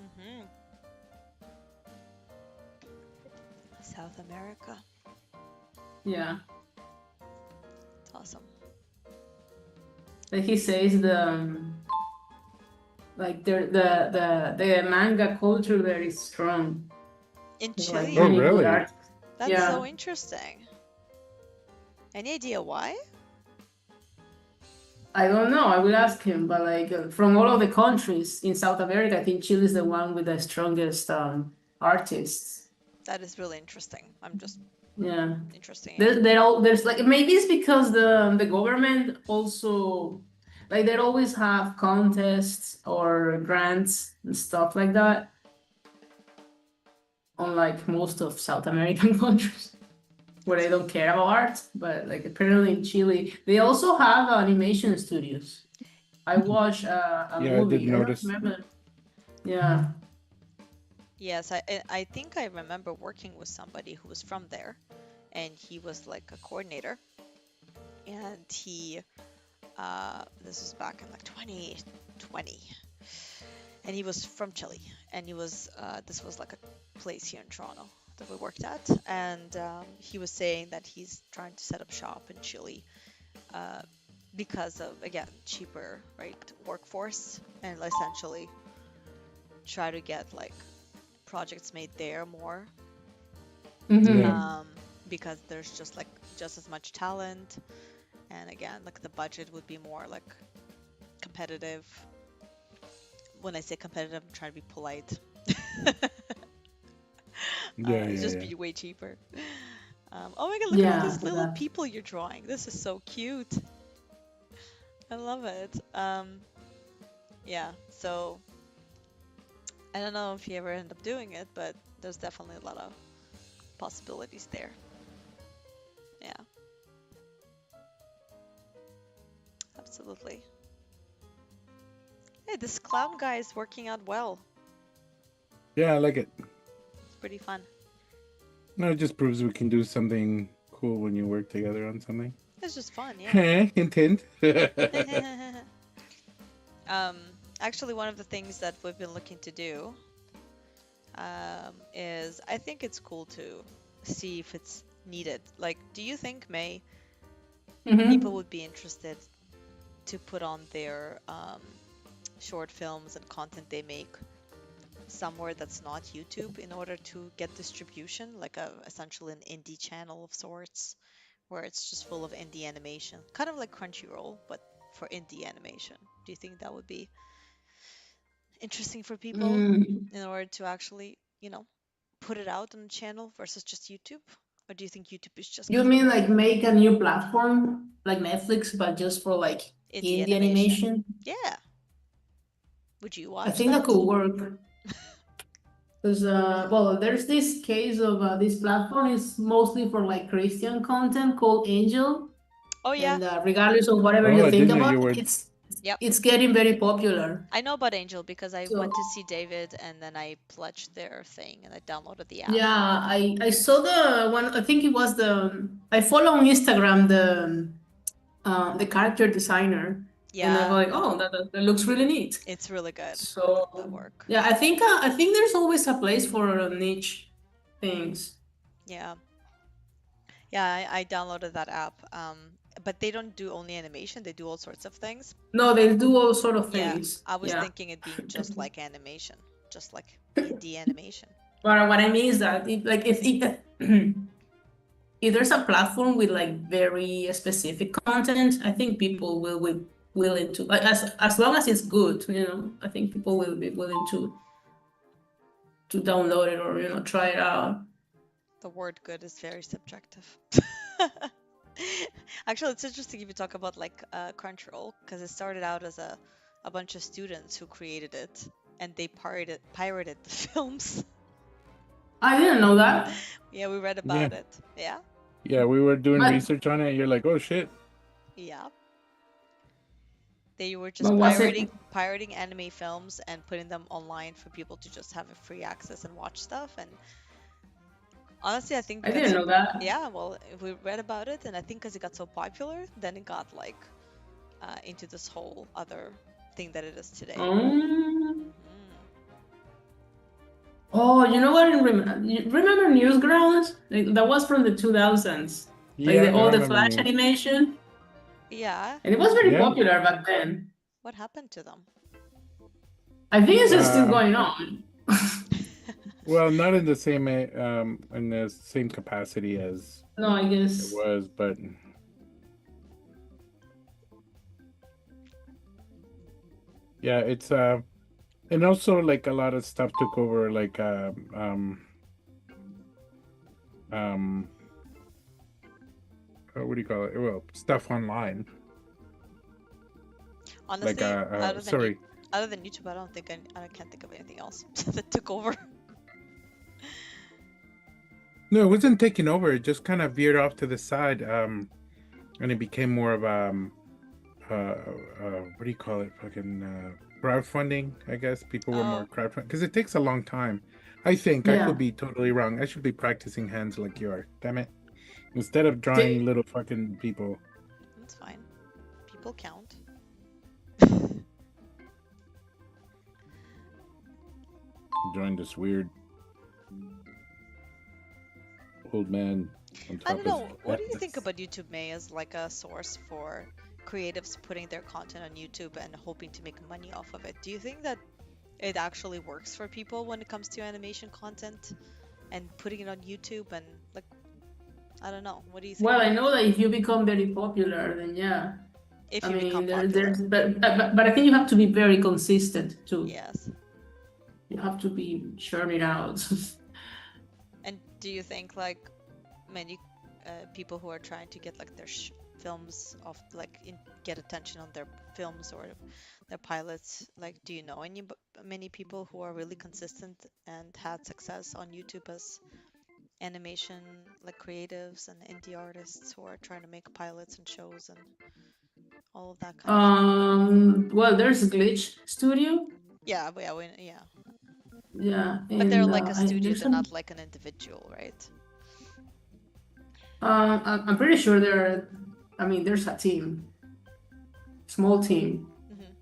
South America. Yeah. It's awesome. Like he says like the manga culture there is strong. In Like Chile? Oh, many good really? artists. That's Yeah. so interesting. Any idea why? I don't know. I will ask him, but like from all of the countries in South America, I think Chile is the one with the strongest artists. That is really interesting. I'm just Yeah. interesting. There's like maybe it's because the government also like they always have contests or grants and stuff like that. Unlike most of South American countries where they don't care about art, but like apparently in Chile they also have animation studios. I watched a Yeah, I movie. did I don't notice. remember. Yeah. Yes, I think I remember working with somebody who was from there, and he was like a coordinator, and he this was back in like 2020, and he was from Chile, and he was this was like a place here in Toronto that we worked at, and he was saying that he's trying to set up shop in Chile, because of, again, cheaper, right, workforce, and essentially try to get like projects made there more, Yeah. Mm-hmm. because there's just like just as much talent, and again, like the budget would be more like competitive. When I say competitive, I'm trying to be polite. Yeah. It's Yeah. just Yeah. be way cheaper. Oh my god, look at all Yeah, these for little that. people you're drawing. This is so cute. I love it. Yeah, so I don't know if you ever end up doing it, but there's definitely a lot of possibilities there. Yeah, absolutely. Hey, this clown guy is working out well. Yeah, I like it. It's pretty fun. No, it just proves we can do something cool when you work together on something. It's just fun, yeah. Intent. Um, Actually, one of the things that we've been looking to do is I think it's cool to see if it's needed. Like, do you think, May, Mm-hmm. people would be interested to put on their short films and content they make somewhere that's not YouTube in order to get distribution, like essentially an indie channel of sorts, where it's just full of indie animation, kind of like Crunchyroll, but for indie animation? Do you think that would be interesting for people Mm. in order to actually, put it out on the channel versus just YouTube? Or do you think YouTube is just You kind of mean like make a new platform like Netflix, but just for like indie indie animation? animation? Yeah. Would you I watch think that that? could work. Because well, there's this case of this platform is mostly for like Christian content called Angel, Oh yeah. and regardless of whatever Oh, you I think didn't know about you it, were. Yep. it's getting very popular. I know about Angel because I So went to see David and then I pledged their thing and I downloaded the app. yeah, I saw the one. I think it was the I follow on Instagram the character designer, and I was Yeah, like, oh, that looks really neat. it's really good. That So work. yeah, I think there's always a place for niche things. Yeah. Yeah, I downloaded that app. But they don't do only animation, they do all sorts of things. No, they do all sort of Yeah, things. I was Yeah. thinking it being just like animation, just like indie animation. But what I mean is that if if there's a platform with like very specific content, I think people will be willing to like as long as it's good, I think people will be willing to download it or try it out. The word good is very subjective. Actually, it's interesting if you talk about like Crunchyroll, because it started out as a bunch of students who created it, and they pirated the films. I didn't know that. Yeah, we read Yeah. about it. Yeah, Yeah, we were doing But research on it. And you're like, oh shit. yeah. They were but just was it? pirating anime films and putting them online for people to just have a free access and watch stuff. And honestly, I think I because didn't know that. yeah, well, we read about it, and I think because it got so popular, then it got like into this whole other thing that it is today. Um, Mhm. oh, you know what? You remember Newsgrounds? Like, that was from the 2000s. Like Yeah, I all the remember Flash you. animation, Yeah, and it was very Yeah. popular back then. what happened to them? I think it's still Uh, going on. Well, not in the same capacity as No, I it guess. was, but yeah, it's and also like a lot of stuff took over, like what do you call it? Well, stuff online, Honestly, like other than YouTube, I don't think I can't think of anything else that took over. No, it wasn't taking over. It just kind of veered off to the side, and it became more of what do you call it? Fucking crowdfunding, I guess. People were more Oh, crowdfunding because it takes a long time. I think I Yeah. could be totally wrong. I should be practicing hands like you are. Damn it! Instead of drawing little fucking people. that's fine. People count. Drawing this weird old man on I top don't know. of What do you think about YouTube, May, as like a source for creatives putting their content on YouTube and hoping to make money off of it. Do you think that it actually works for people when it comes to animation content and putting it on YouTube and like, I don't know. What do you think? Well, I know that if you become very popular, then yeah. If I you become mean, there, popular. there's, but I think you have to be very consistent too. Yes. You have to be churning out. And do you think like many people who are trying to get like their films off, like get attention on their films or their pilots, like do you know many people who are really consistent and had success on YouTube as animation like creatives and indie artists who are trying to make pilots and shows and all of that kind of thing? Well, there's Glitch Studio. Yeah, Yeah, but they're and like a studio, there's they're not like an individual, right? I'm pretty sure there's a team, small team. Mm-hmm.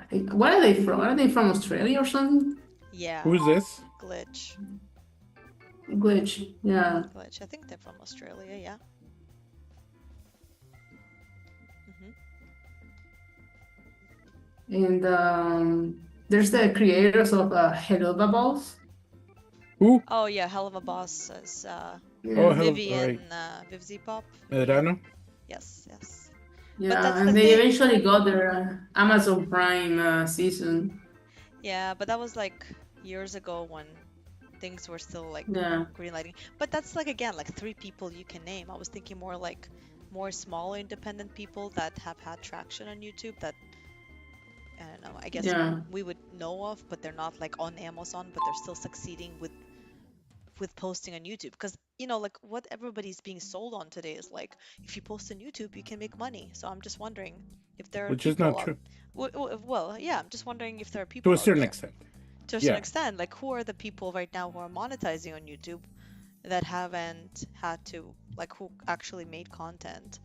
I think. Where are they from? Are they from Australia or something? Yeah. Who's this? Glitch. Glitch, yeah. Glitch. I think they're from Australia, yeah. And there's the creators of Hello Bubbles. Who? Oh yeah, Hell of a Boss is Vivian Vivzipop. Medrano? Yes. Yeah, and they eventually got their Amazon Prime season. Yeah, but that was like years ago when things were still like greenlighting. But that's like again like 3 people you can name. I was thinking more like more small independent people that have had traction on YouTube that I don't know, I guess we would know of, but they're not like on Amazon, but they're still succeeding with posting on YouTube. Because, you know, like what everybody's being sold on today is like, if you post on YouTube, you can make money. So I'm just wondering if there are Which is not true. Well, yeah, I'm just wondering if there are people to a certain extent. To a certain extent, like who are the people right now who are monetizing on YouTube that haven't had to, like who actually made content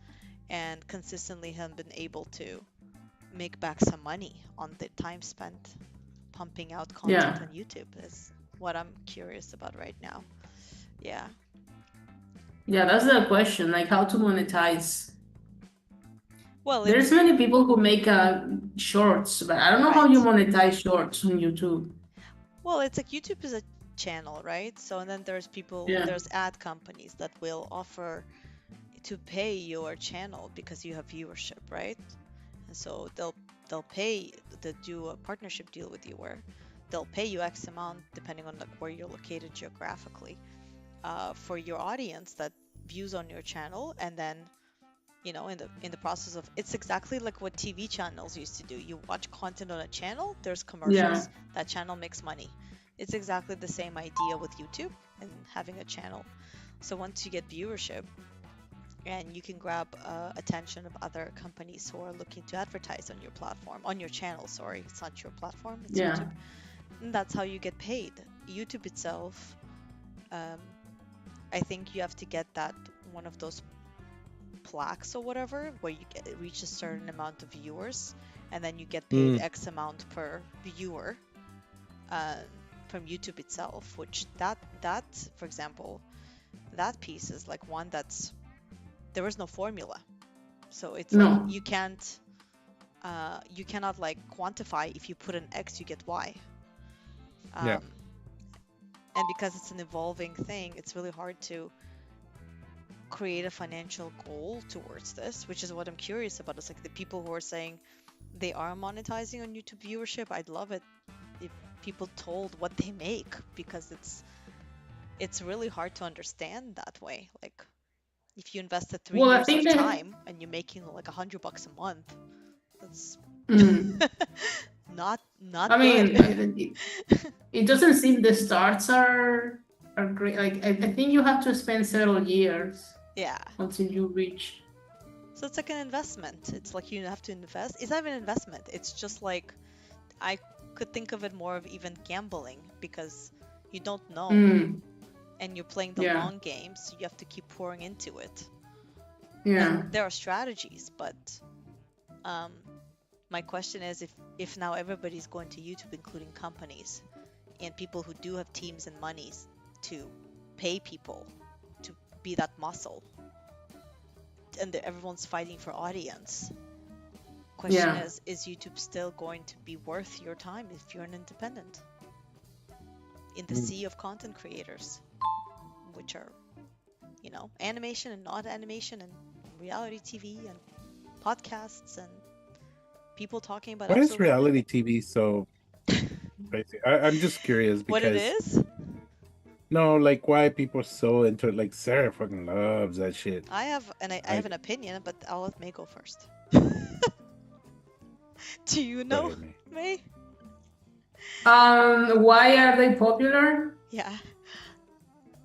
and consistently have been able to make back some money on the time spent pumping out content on YouTube is what I'm curious about right now. Yeah, that's the question, like how to monetize. Well, there's many people who make shorts, but I don't know how you monetize shorts on YouTube. Well, it's like YouTube is a channel, right? So and then there's people, there's ad companies that will offer to pay your channel because you have viewership, right? And so they'll pay to do a partnership deal with you where they'll pay you X amount depending on like where you're located geographically for your audience that views on your channel. And then, you know, in the process of, it's exactly like what TV channels used to do. You watch content on a channel, there's commercials, that channel makes money. It's exactly the same idea with YouTube and having a channel. So once you get viewership, and you can grab attention of other companies who are looking to advertise on your platform, on your channel, sorry, it's not your platform, it's YouTube. And that's how you get paid. YouTube itself, I think you have to get that one of those plaques or whatever, where you reach a certain amount of viewers, and then you get paid X amount per viewer from YouTube itself, which that for example, that piece is like one that's, there is no formula, so it's like you cannot like quantify if you put an X you get Y. And because it's an evolving thing, it's really hard to create a financial goal towards this, which is what I'm curious about. It's like the people who are saying they are monetizing on YouTube viewership. I'd love it if people told what they make, because it's really hard to understand that way. Like, if you invested 3 years of time and you're making like $100 a month, that's not I mean, it doesn't seem the starts are great. Like I think you have to spend several years until you reach. So it's like an investment. It's like you have to invest. It's not even an investment. It's just like, I could think of it more of even gambling, because you don't know. And you're playing the long game, so you have to keep pouring into it. And there are strategies, but my question is, if now everybody's going to YouTube, including companies and people who do have teams and monies to pay people to be that muscle, and everyone's fighting for audience. Question Yeah. is YouTube still going to be worth your time if you're an independent in the Mm. sea of content creators, which are, animation and not animation and reality TV and podcasts and people talking about Why is absolutely reality TV so crazy? I'm just curious what it because is. no, like why people so into it? Like Sarah fucking loves that shit. I have I an opinion, but I'll let May go first. Do you go know, ahead, man. May? Why are they popular? Yeah.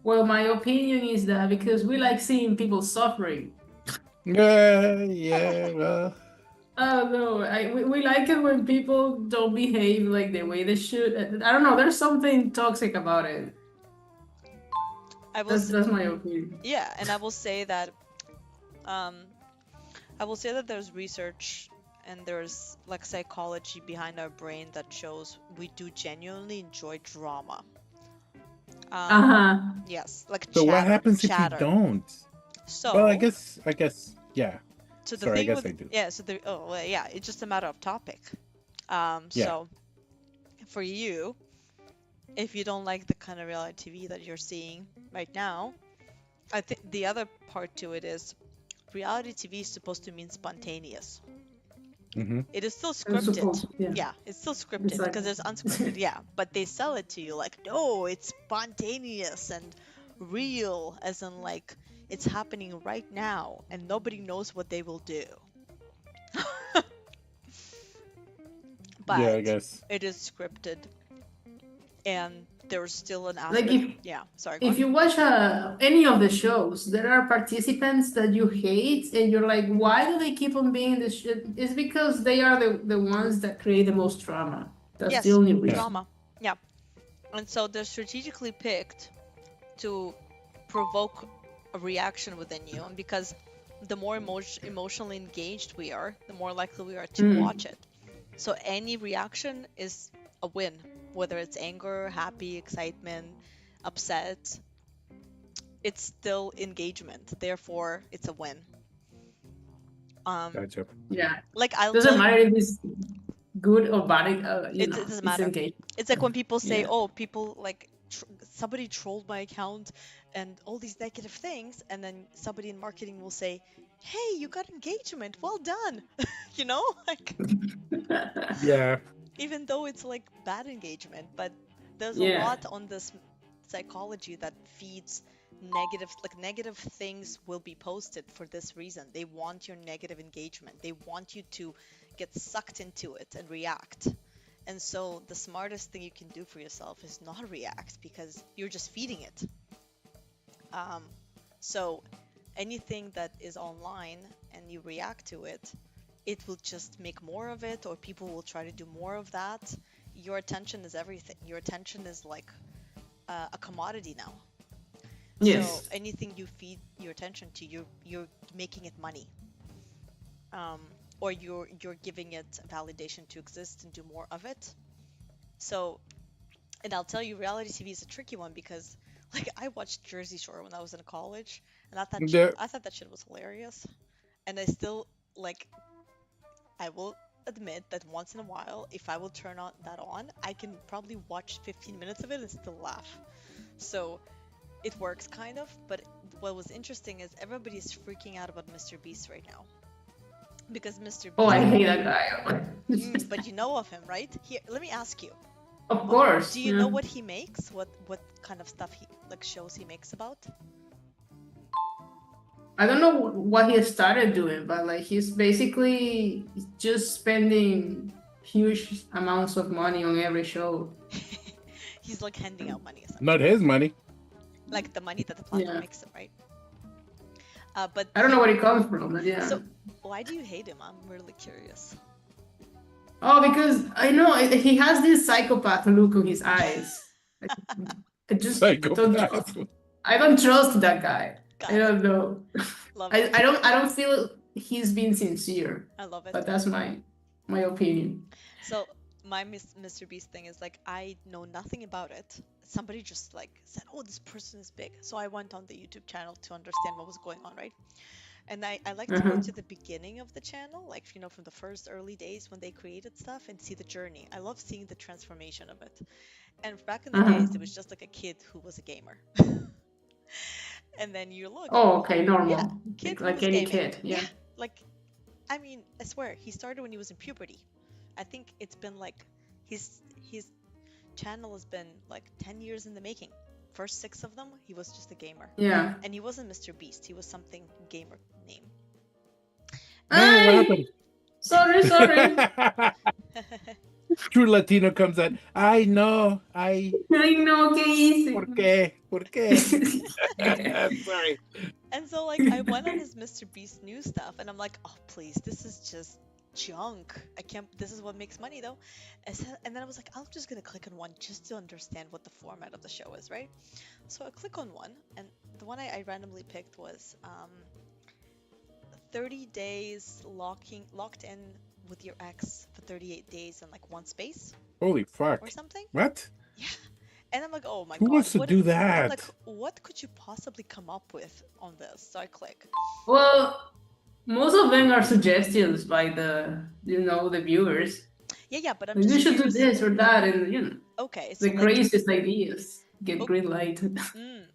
Well, my opinion is that because we like seeing people suffering. Yeah, well, Oh no, we like it when people don't behave like the way they should. I don't know, there's something toxic about it. I will That's my opinion. yeah, and I will say that there's research and there's like psychology behind our brain that shows we do genuinely enjoy drama. Uh-huh. Yes, like so what happens if you chatter. don't? So Well, I guess, yeah. so the Sorry, I thing guess with I do. yeah, so the oh well, yeah, it's just a matter of topic. Yeah. So for you, if you don't like the kind of reality TV that you're seeing right now, I think the other part to it is reality TV is supposed to mean spontaneous. Mm-hmm. It is still It's scripted. supposed, yeah. Yeah, it's still scripted It's like- because there's unscripted. Yeah, but they sell it to you like, no, it's spontaneous and real, as in like it's happening right now and nobody knows what they will do. But Yeah, I guess. it is scripted, and there's still an Like aspect. Yeah, sorry. Go If on. you watch any of the shows, there are participants that you hate, and you're like, why do they keep on being this shit? It's because they are the ones that create the most drama. That's Yes, the only reason. drama. Yeah, and so they're strategically picked to provoke a reaction within you, and because the more emotionally engaged we are, the more likely we are to watch it. So any reaction is a win, whether it's anger, happy, excitement, upset. It's still engagement, therefore it's a win. Gotcha. Yeah. Like I'll Doesn't tell you, matter if it's good or bad. it doesn't matter. Engaged. It's like when people say, Yeah. "Oh, people like somebody trolled my account," and all these negative things, and then somebody in marketing will say, "Hey, you got engagement. Well done." You know, like Yeah. even though it's like bad engagement, but there's a Yeah. lot on this psychology that feeds negative things will be posted for this reason. They want your negative engagement. They want you to get sucked into it and react. And so the smartest thing you can do for yourself is not react because you're just feeding it. So anything that is online and you react to it, it will just make more of it, or people will try to do more of that. Your attention is everything. Your attention is like a commodity now. Yes. So anything you feed your attention to, you're making it money, or you're giving it validation to exist and do more of it. So, and I'll tell you, reality TV is a tricky one because, like, I watched Jersey Shore when I was in college, and I thought that shit was hilarious, and I still like. I will admit that once in a while, if I will turn that on, I can probably watch 15 minutes of it and still laugh. So it works kind of, but what was interesting is everybody's freaking out about Mr. Beast right now. Because Mr. Beast... Oh, I hate that guy. But you know of him, right? Here, let me ask you. Of course. Do you know what he makes? What kind of stuff shows he makes about? I don't know what he started doing, but like he's basically just spending huge amounts of money on every show. He's like handing out money. Not his money. Like the money that the platform makes him, right? But I don't know where it comes from, but yeah. So why do you hate him? I'm really curious. Oh, because I know he has this psychopath look on his eyes. I just I don't trust that guy. I don't know. I don't feel he's being sincere. I love it. But that's my opinion. So my Mr. Beast thing is like I know nothing about it. Somebody just like said, "Oh, this person is big." So I went on the YouTube channel to understand what was going on, right? And I like to go Uh-huh. to the beginning of the channel, like, from the first early days when they created stuff and see the journey. I love seeing the transformation of it. And back in the Uh-huh. days, it was just like a kid who was a gamer. And then you look, Oh, okay, yeah, normal. kid who Like was any gaming. kid, Yeah, yeah. like, I mean, I swear, he started when he was in puberty. I think it's been like his channel has been like 10 years in the making. First 6 of them, he was just a gamer. Yeah. And he wasn't Mr. Beast, he was something gamer name. No, what Ay, happened? sorry. True Latino comes out. I know. Ay, no, ¿qué hice? ¿Por qué? ¿Por qué? Sorry. And so, like, I went on his Mr. Beast new stuff, and I'm like, oh, please, this is just junk. I can't. This is what makes money, though. And then I was like, I'm just gonna click on one just to understand what the format of the show is, right? So I click on one, and the one I randomly picked was 30 days locked in with your ex for 38 days in like one space Holy fuck. or something. What? Yeah. And I'm like, oh my Who God, wants to do I'm that? like, what could you possibly come up with on this? So I click. Well, most of them are suggestions by the viewers. Yeah, but I'm Like, just you should do curious. this or that, and Okay, so the like, craziest ideas get Oh. green light.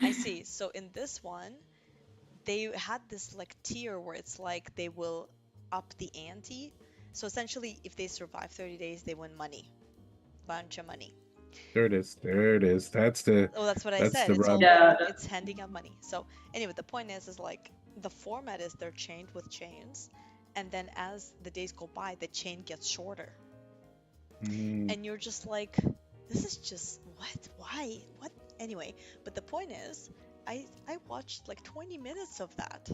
I see. So in this one, they had this like tier where it's like they will up the ante. So essentially, if they survive 30 days, they win money, bunch of money. There it is. There it is. That's the. Oh, that's what I That's said. the It's all rub. Yeah. it's handing out money. So anyway, the point is like the format is they're chained with chains, and then as the days go by, the chain gets shorter, and you're just like, this is just what? Why? What? Anyway, but the point is, I watched like 20 minutes of that.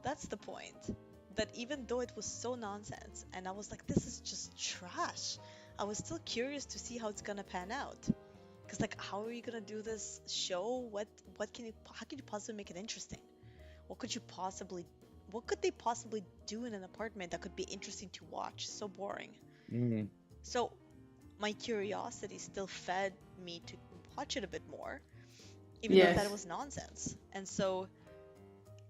That's the point. That even though it was so nonsense, and I was like, this is just trash, I was still curious to see how it's gonna pan out. Cause like, how are you gonna do this show? How can you possibly make it interesting? What could they possibly do in an apartment that could be interesting to watch? So boring. So my curiosity still fed me to watch it a bit more, even though I thought it was nonsense. And so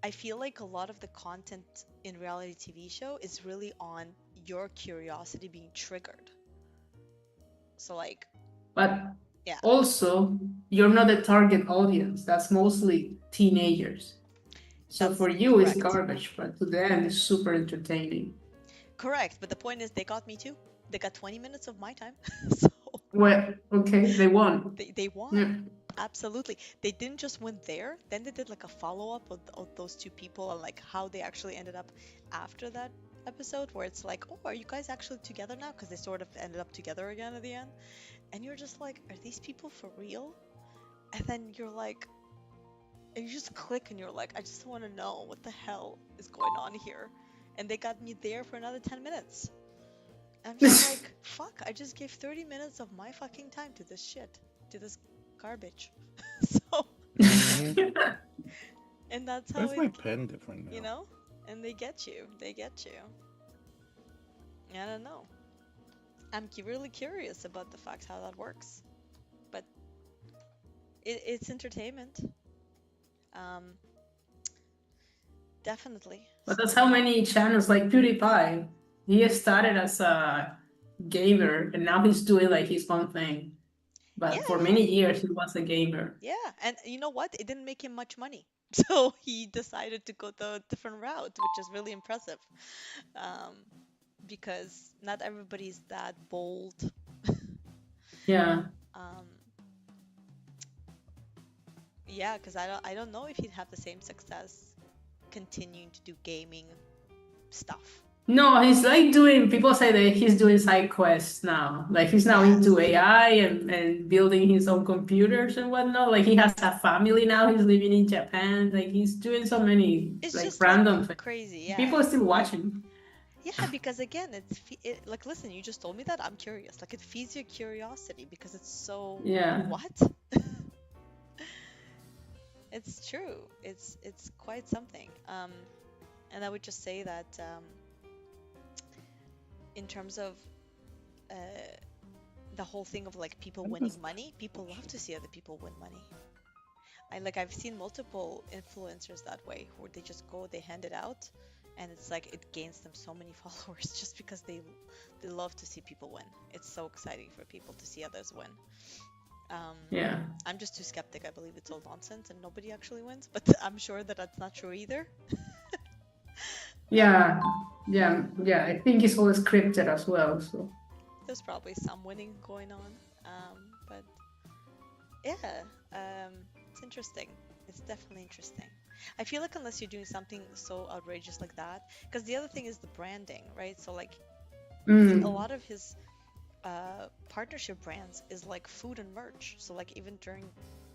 I feel like a lot of the content in reality TV show is really on your curiosity being triggered. So like, But yeah, also, you're not the target audience. That's mostly teenagers. So That's for you, it's correct. garbage, but to them, it's super entertaining. Correct, but the point is they got me too. They got 20 minutes of my time. So Well, okay, they won. they won. Yeah. Absolutely. They didn't just win there, then they did like a follow-up of those two people and like how they actually ended up after that episode, where it's like, oh, are you guys actually together now? Because they sort of ended up together again at the end. And you're just like, are these people for real? And then you're like, and you just click and you're like, I just want to know what the hell is going on here. And they got me there for another 10 minutes. I'm just like, fuck, I just gave 30 minutes of my fucking time to this shit, to this garbage. So, and that's how That's my pen different now. you know? And they get you. They get you. I don't know. I'm really curious about the fact how that works. But it's entertainment. Definitely. But that's how many channels, like PewDiePie. He started as a gamer, and now he's doing like his own thing. But Yeah, for many years, he was a gamer. Yeah, and you know what? It didn't make him much money. So he decided to go the different route, which is really impressive. Because not everybody's that bold. Yeah. Yeah, because I don't know if he'd have the same success continuing to do gaming stuff. No, he's like doing, people say that he's doing side quests now. Like he's now into AI and building his own computers and whatnot. Like he has a family now. He's living in Japan. Like he's doing so many It's like just random like things. crazy, yeah. People are still watching. Yeah, because again, like, listen, you just told me that, I'm curious. Like, it feeds your curiosity because it's so, Yeah. what? It's true. It's quite something. And I would just say that in terms of the whole thing of like people winning money, people love to see other people win money. I've seen multiple influencers that way, where they just go, they hand it out, and it's like it gains them so many followers just because they love to see people win. It's so exciting for people to see others win. Um, Yeah. I'm just too skeptic. I believe it's all nonsense and nobody actually wins, but I'm sure that that's not true either. Yeah. Yeah. Yeah. I think it's all scripted as well. So There's probably some winning going on. But yeah, it's interesting. It's definitely interesting. I feel like unless you're doing something so outrageous like that, because the other thing is the branding, right? So like a lot of his partnership brands is like food and merch. So like even during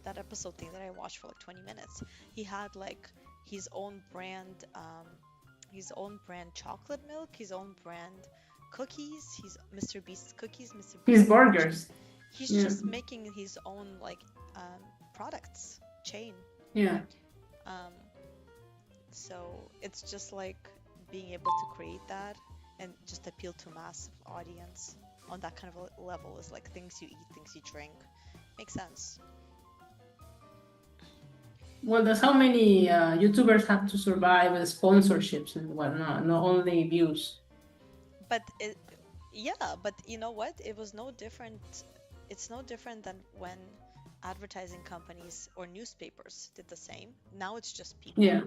that episode thing that I watched for like 20 minutes, he had like his own brand chocolate milk, his own brand cookies, his Mr. Beast's cookies, Mr. his Beast's burgers. He's Yeah. just making his own like products chain. Yeah. So it's just like being able to create that and just appeal to a massive audience on that kind of a level is like things you eat, things you drink. Makes sense. Well, that's how many YouTubers have to survive with sponsorships and whatnot, not only views. But but you know what? It was no different. It's no different than when advertising companies or newspapers did the same. Now it's just people. Yeah.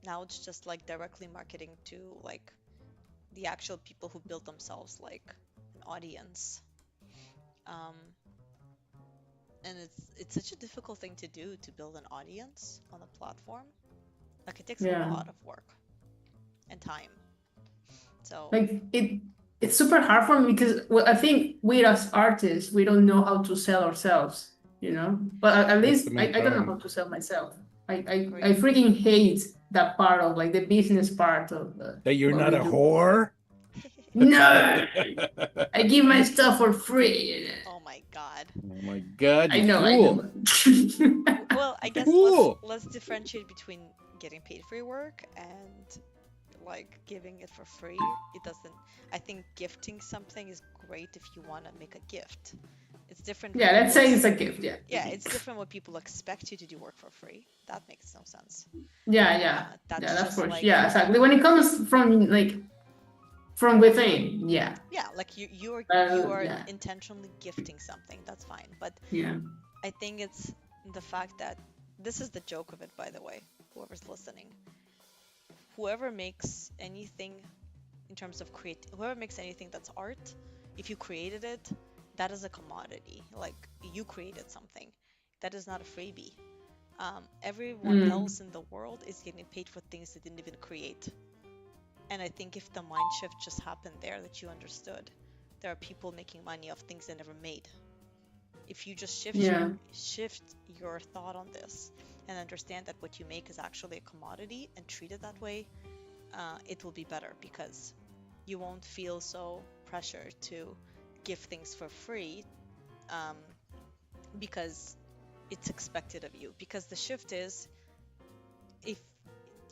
Now it's just like directly marketing to like the actual people who build themselves like an audience. And it's such a difficult thing to do, to build an audience on a platform. Like it takes a Yeah. lot of work and time. So Like it's super hard for me because I think we as artists we don't know how to sell ourselves, you know. But at That's least the I main don't know problem. how to sell myself. I Agree. freaking hate that part of like the business part of That you're what not we a do. whore? No, I give my stuff for free. Oh my God. Oh my God, I you know, fool. I know. Well, I guess Cool. let's differentiate between getting paid for your work and like giving it for free. It doesn't. I think gifting something is great if you want to make a gift. It's different. Yeah, let's say it's a gift. Yeah. Yeah, it's different when people expect you to do work for free. That makes no sense. Yeah, That's yeah, of just course. like Yeah, exactly. When it comes from like from within, yeah, yeah, like you are yeah, intentionally gifting something. That's fine. But yeah. I think it's the fact that this is the joke of it, by the way. Whoever's listening, whoever makes anything in terms of whoever makes anything that's art, if you created it, that is a commodity. Like you created something. That is not a freebie. Everyone else in the world is getting paid for things they didn't even create. And I think if the mind shift just happened there, that you understood, there are people making money off things they never made. If you just shift your thought on this and understand that what you make is actually a commodity and treat it that way, it will be better because you won't feel so pressured to give things for free because it's expected of you. Because the shift is, if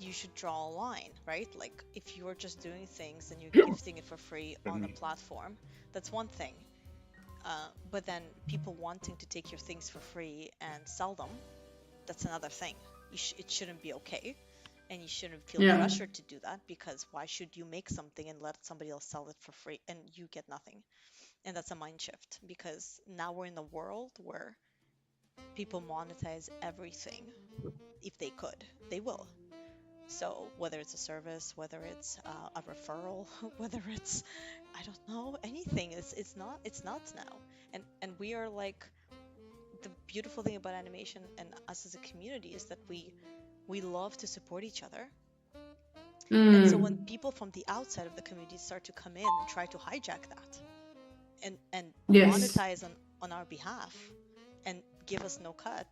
you should draw a line, right? Like if you're just doing things and you're gifting it for free on a platform, that's one thing. But then people wanting to take your things for free and sell them, that's another thing. It shouldn't be okay. And you shouldn't feel pressured to do that, because why should you make something and let somebody else sell it for free and you get nothing? And that's a mind shift, because now we're in a world where people monetize everything. If they could, they will. So whether it's a service, whether it's a referral, whether it's, I don't know, anything, it's nuts now. And we are like, the beautiful thing about animation and us as a community is that we love to support each other. And so when people from the outside of the community start to come in and try to hijack that and monetize on our behalf and give us no cut,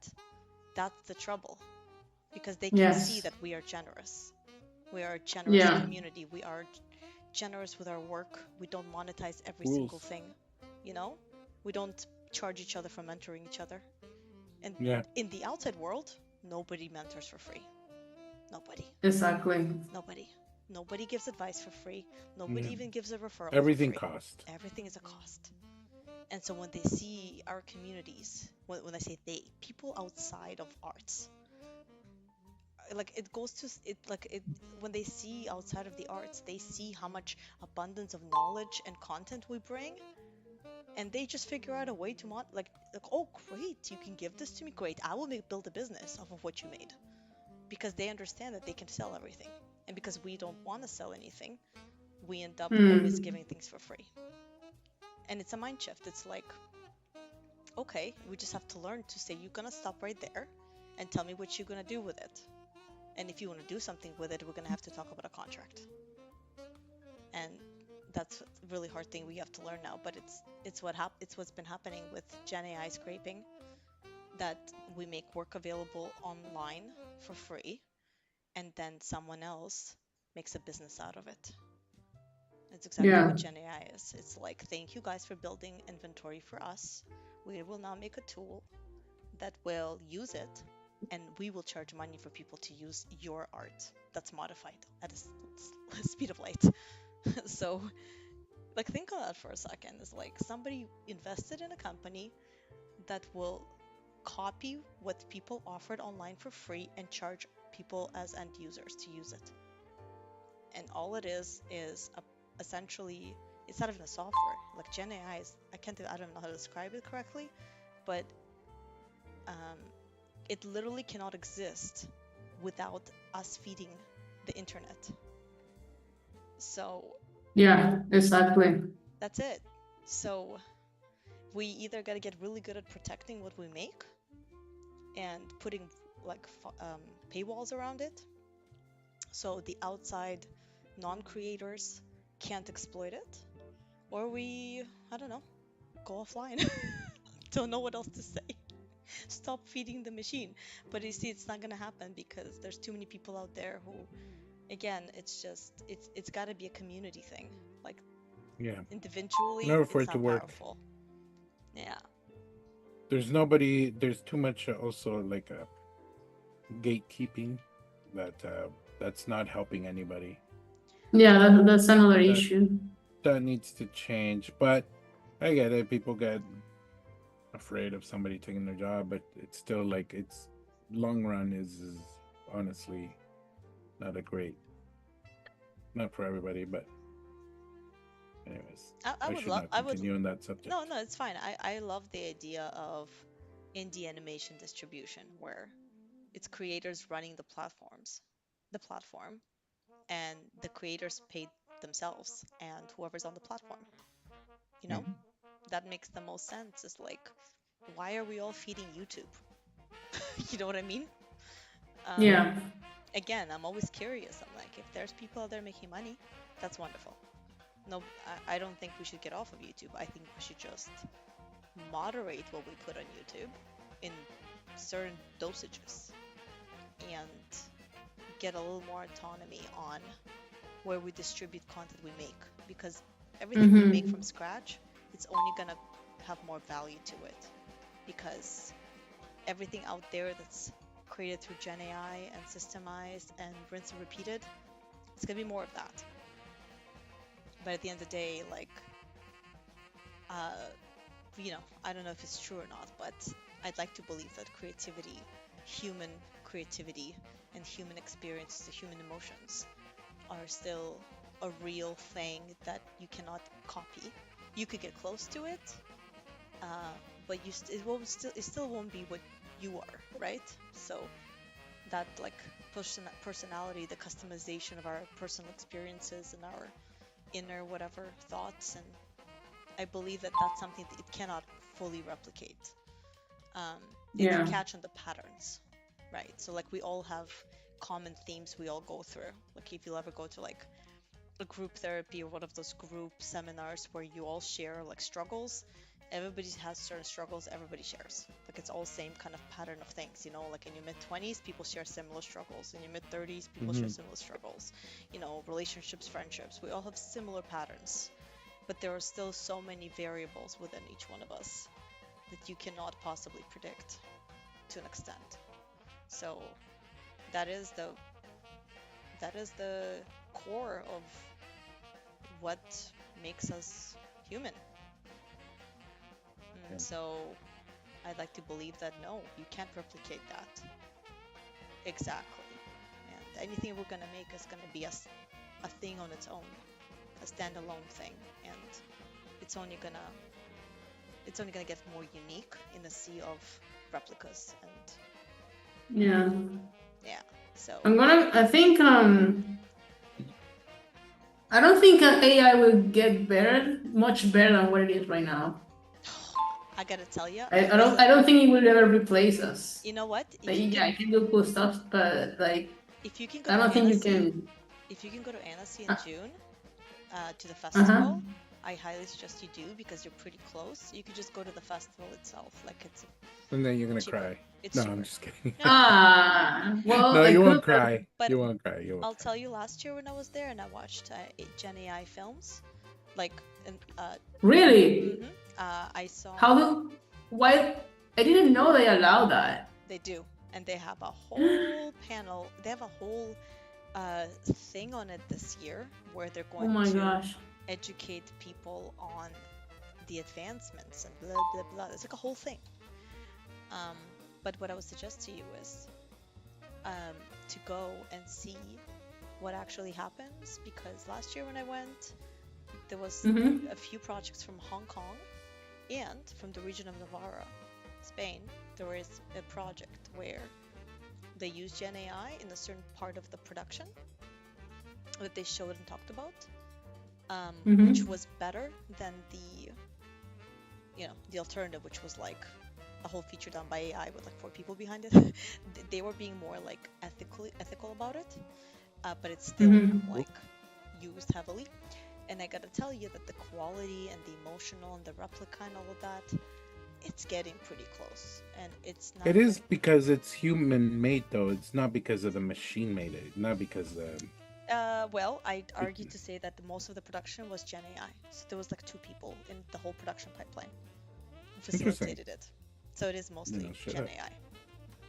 that's the trouble. Because they can see that we are generous. We are a generous community. We are generous with our work. We don't monetize every single thing, you know? We don't charge each other for mentoring each other. And in the outside world, nobody mentors for free. Nobody. Exactly. Nobody gives advice for free. Nobody even gives a referral. Everything costs. Everything is a cost. And so when they see our communities, when I say they, people outside of arts, like it goes to it like it when they see outside of the arts, they see how much abundance of knowledge and content we bring, and they just figure out a way to like, oh great, you can give this to me, great, I will build a business off of what you made, because they understand that they can sell everything, and because we don't want to sell anything, we end up always Mm. giving things for free. And it's a mind shift. It's like, okay, we just have to learn to say, you're gonna stop right there and tell me what you're gonna do with it. And if you want to do something with it, we're gonna have to talk about a contract. And that's a really hard thing we have to learn now. But it's what's been happening with Gen AI scraping, that we make work available online for free, and then someone else makes a business out of it. It's exactly Yeah. what Gen AI is. It's like, thank you guys for building inventory for us. We will now make a tool that will use it, and we will charge money for people to use your art that's modified at a speed of light. So, like, think on that for a second. It's like somebody invested in a company that will copy what people offered online for free and charge people as end users to use it. And all it is essentially, it's not even a software. Like Gen AI is, I don't know how to describe it correctly, but um, it literally cannot exist without us feeding the internet. So Yeah, exactly. that's it. So we either got to get really good at protecting what we make and putting like paywalls around it, so the outside non-creators can't exploit it, or we, I don't know, go offline. Don't know what else to say. Stop feeding the machine. But you see, it's not gonna happen because there's too many people out there who, again, it's got to be a community thing. Like Yeah. In individually, order for it's it to not work, powerful. Yeah. there's nobody. There's too much also like gatekeeping that's not helping anybody. Yeah, that's another That issue. that needs to change. But I get it. People get afraid of somebody taking their job, but it's still like it's long run is honestly not a great, not for everybody. But anyways, I I would should love, not I would, continue on that no, subject. no, it's fine. I love the idea of indie animation distribution where it's creators running the platform, and the creators paid themselves and whoever's on the platform. You know, Mhm. that makes the most sense. It's like, why are we all feeding YouTube? You know what I mean? Um, Yeah. Again, I'm always curious. I'm like, if there's people out there making money, that's wonderful. No, I don't think we should get off of YouTube. I think we should just moderate what we put on YouTube in certain dosages and get a little more autonomy on where we distribute content we make, because everything we make Mm-hmm. from scratch, it's only gonna have more value to it, because everything out there that's created through Gen AI and systemized and rinse and repeated, it's gonna be more of that. But at the end of the day, like, uh, I don't know if it's true or not, but I'd like to believe that creativity, human creativity, and human experiences, the human emotions, are still a real thing that you cannot copy. You could get close to it, uh, but it still won't be what you are, right? So that like personality, the customization of our personal experiences and our inner whatever thoughts, and I believe that that's something that it cannot fully replicate. Um, it can Yeah. catch on the patterns, right? So like we all have common themes we all go through. Like if you'll ever go to like a group therapy or one of those group seminars where you all share like struggles, everybody has certain struggles everybody shares. Like it's all same kind of pattern of things, like in your mid-20s people share similar struggles, in your mid-30s people share Mhm. similar struggles, relationships, friendships, we all have similar patterns, but there are still so many variables within each one of us that you cannot possibly predict to an extent. So that is the that is the core of what makes us human. Yeah. So I'd like to believe that no, you can't replicate that. Exactly. And anything we're gonna make is gonna be a thing on its own, a standalone thing, and it's only gonna get more unique in the sea of replicas. And Yeah. yeah, so I think I don't think AI will get much better than what it is right now. I gotta tell you, I don't think it will ever replace us. you know what? Like, yeah, I can do cool stuff, but like, If you can go I to don't think you Annecy, can. if you can go to Annecy in June, to the Uh-huh. festival, I highly suggest you do because you're pretty close. You could just go to the festival itself, like it's And then you're gonna cheaper. cry. It's No, cheaper. I'm just kidding. Well, No, I you won't could. cry. But You won't cry. You won't. I'll tell you, last year when I was there and I watched Gen AI films, like, Really? I saw Why? I didn't know they allow that. they do, and they have a whole panel. They have a whole thing on it this year where they're Oh going my to gosh. educate people on the advancements and blah blah blah. It's like a whole thing. But what I would suggest to you is to go and see what actually happens, because last year when I went, there was Mm-hmm. a few projects from Hong Kong and from the region of Navarra, Spain. There was a project where they used Gen AI in a certain part of the production that they showed and talked about, which was better than the alternative, which was like a whole feature done by AI with like 4 people behind it. They were being more like ethical about it, but it's still like used heavily. And I gotta tell you that the quality and the emotional and the replica and all of that, it's getting pretty close. And it's not. It is because it's human made, though. It's not because of the machine made it. Not because Well, I'd argue to say that most of the production was Gen AI. So there was like 2 people in the whole production pipeline who facilitated it. So it is mostly Gen AI.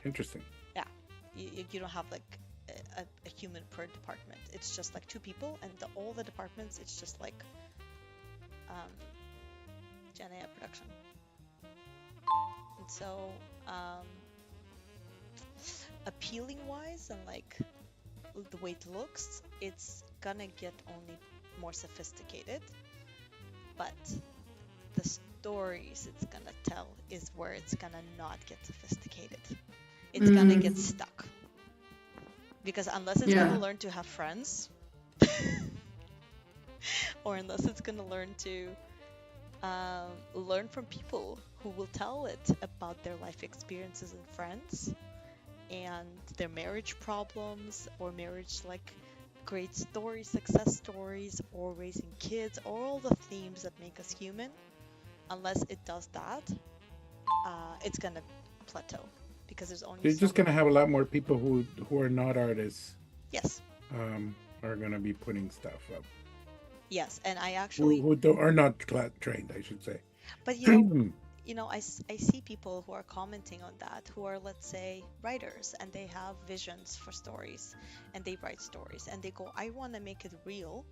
Interesting. Yeah, you don't have like a human per department. It's just like 2 people, and all the departments, it's just like Gen AI production. And so appealing wise and like the way it looks, it's gonna get only more sophisticated, but the stories it's gonna tell is where it's gonna not get sophisticated. It's gonna get stuck. Because unless it's gonna learn to have friends, or unless it's gonna learn to learn from people who will tell it about their life experiences and friends, and their marriage problems, or marriage like great stories, success stories, or raising kids, or all the themes that make us human, unless it does that, it's gonna plateau. Because there's only You're just gonna have a lot more people who are not artists. Yes. Are gonna be putting stuff up. Yes, and I actually who are not trained, I should say. But I see people who are commenting on that, who are, let's say, writers, and they have visions for stories, and they write stories, and they go, I want to make it real,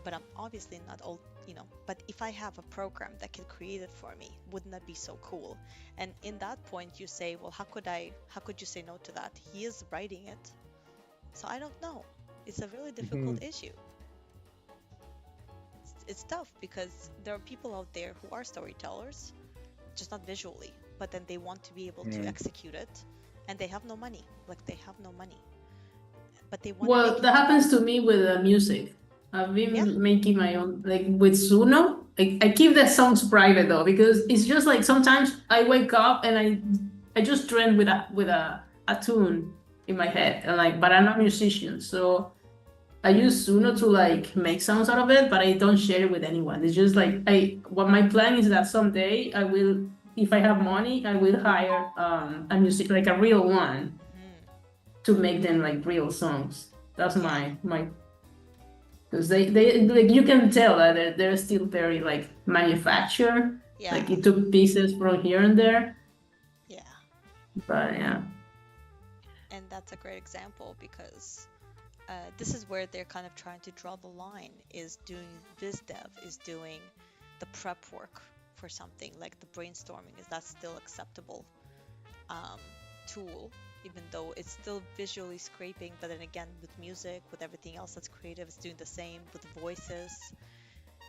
but I'm obviously not old, but if I have a program that can create it for me, wouldn't that be so cool? And in that point, you say, well, how could you say no to that? He is writing it. So I don't know. It's a really difficult issue. It's tough because there are people out there who are storytellers, just not visually, but then they want to be able to execute it, and they have no money. Like, they have no money, but they want. Well, that happens to me with music. I've been making my own, like with Suno. I keep the songs private though, because it's just like sometimes I wake up and I just trend with a tune in my head, and but I'm not a musician, so I use Suno to like make sounds out of it, but I don't share it with anyone. It's just like what my plan is that someday I will, if I have money, I will hire a music, like a real one, to make them like real songs. That's my because they like, you can tell that they're still very like manufactured. Yeah. Like it took pieces from here and there. Yeah. But yeah. And that's a great example because this is where they're kind of trying to draw the line, is doing biz dev, is doing the prep work for for something like the brainstorming, is that still acceptable tool, even though it's still visually scraping? But then again, with music, with everything else that's creative, it's doing the same. With voices,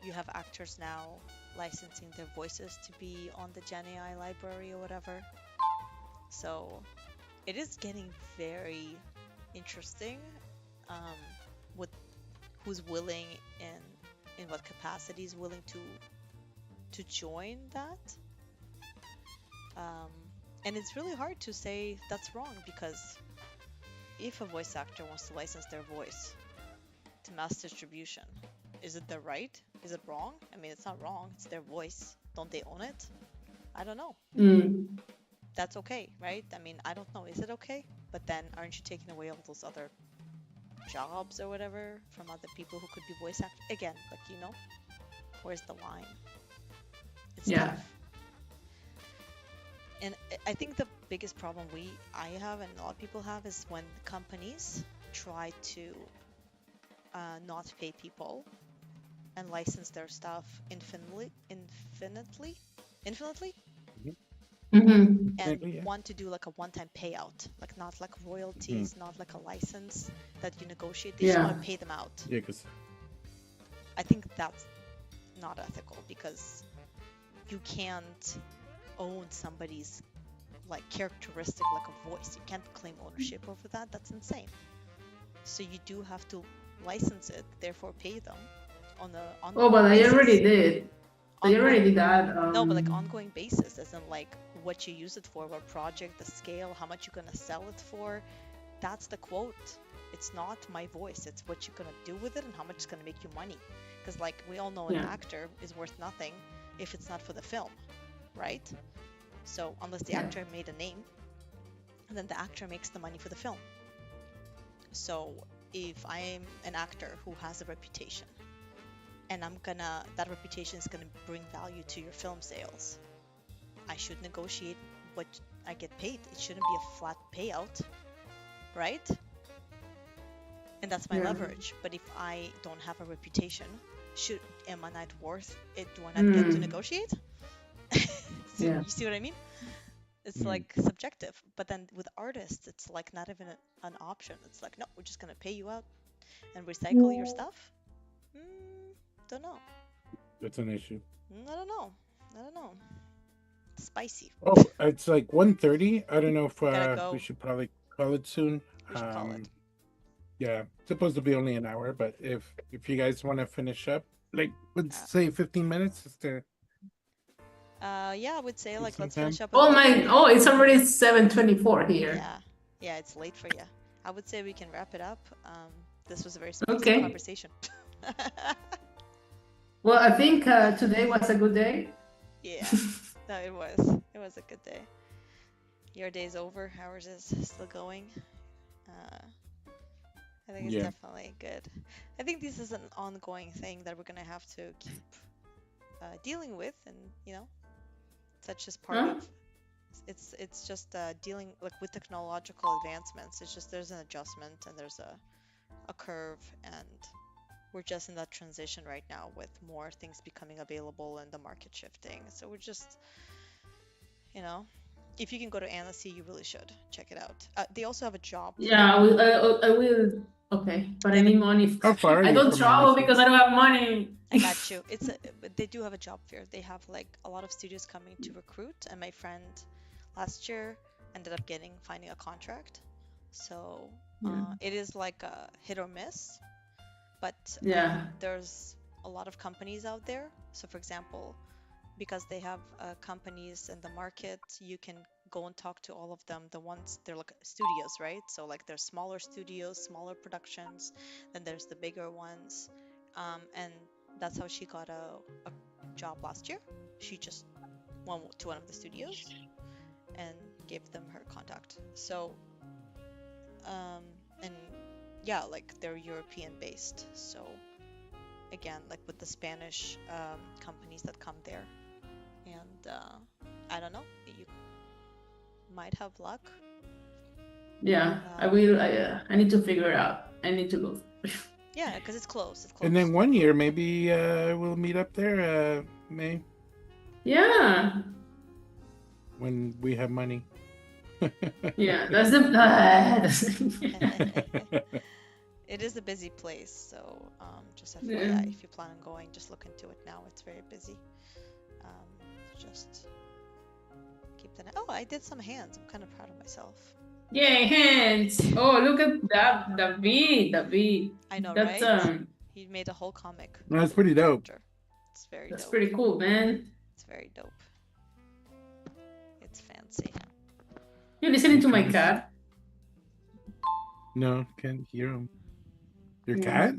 you have actors now licensing their voices to be on the Gen AI library or whatever. So it is getting very interesting with who's willing and in what capacity is willing to join that. And it's really hard to say that's wrong, because if a voice actor wants to license their voice to mass distribution, is it their right? Is it wrong? I mean, it's not wrong. It's their voice. Don't they own it? I don't know. That's okay, right? I mean, I don't know. Is it okay? But then aren't you taking away all those other jobs or whatever from other people who could be voice actors? Again, like, you know, where's the line? It's tough. And I think the biggest problem I have and a lot of people have is when companies try to not pay people and license their stuff infinitely, and want to do like a one-time payout, like not like royalties, not like a license that you negotiate. They just want to pay them out. Yeah, because I think that's not ethical, because you can't own somebody's like characteristic, like a voice. You can't claim ownership over that. That's insane. So you do have to license it, therefore pay them on the ongoing but basis. they already did. They already did that. No, but like ongoing basis, as in like what you use it for, what project, the scale, how much you're gonna sell it for. That's the quote. It's not my voice. It's what you're gonna do with it and how much it's gonna make you money. Because like we all know, an actor is worth nothing if it's not for the film, right? So unless the actor made a name, then the actor makes the money for the film. So if I'm an actor who has a reputation, and that reputation is gonna bring value to your film sales, I should negotiate what I get paid. It shouldn't be a flat payout, right? And that's my leverage. But if I don't have a reputation, am I not worth it? Do I not get to negotiate? You see what I mean? It's like subjective. But then with artists, it's like not even an option. It's like, no, we're just gonna pay you out and recycle your stuff. Don't know. that's an issue. I don't know. Spicy. Oh, it's like 1:30. I don't know if Go. we should probably call it soon. We should call it. Yeah, it's supposed to be only an hour, but if you guys want to finish up, like let's say 15 minutes, just to I would say like let's sometime. finish up. It's already 7:24 here. Yeah, it's late for you. I would say we can wrap it up. This was a very spicy conversation. Well, I think today was a good day. Yeah, no, it was. It was a good day. Your day's over. Ours is still going. I think it's definitely good. I think this is an ongoing thing that we're gonna have to keep dealing with, and you know, that's just part of. It's just dealing like with technological advancements. It's just there's an adjustment and there's a curve, and we're just in that transition right now with more things becoming available and the market shifting. So we're just, you know, if you can go to Annecy, you really should check it out. They also have a job. Yeah, I will. Okay, but I need money. How far are I you don't from travel Annecy? because I don't have money. I got you. They do have a job fair. They have like a lot of studios coming to recruit, and my friend last year ended up finding a contract. So it is like a hit or miss, but there's a lot of companies out there. So for example, because they have companies in the market, you can go and talk to all of them. They're like studios, right? So like there's smaller studios, smaller productions, then there's the bigger ones, and that's how she got a job last year. She just went to one of the studios and gave them her contact. So and yeah, like they're European based, so again, like with the Spanish companies that come there, and I don't know, you might have luck. Yeah, I will. I need to figure it out. I need to go. Yeah, because it's close. And then one year maybe we'll meet up there, May. Yeah. when we have money. Yeah, that's the It is a busy place, so just yeah. FYI, if you plan on going, just look into it now. It's very busy. Just keep that. Oh, I did some hands. I'm kind of proud of myself. Yay, hands! Oh, look at that, David. I know, That's right? He made a whole comic. That's pretty dope. Character. It's very that's dope. pretty cool, man. It's very dope. It's fancy. You listening to my cat? No, can't hear him. Your No. cat?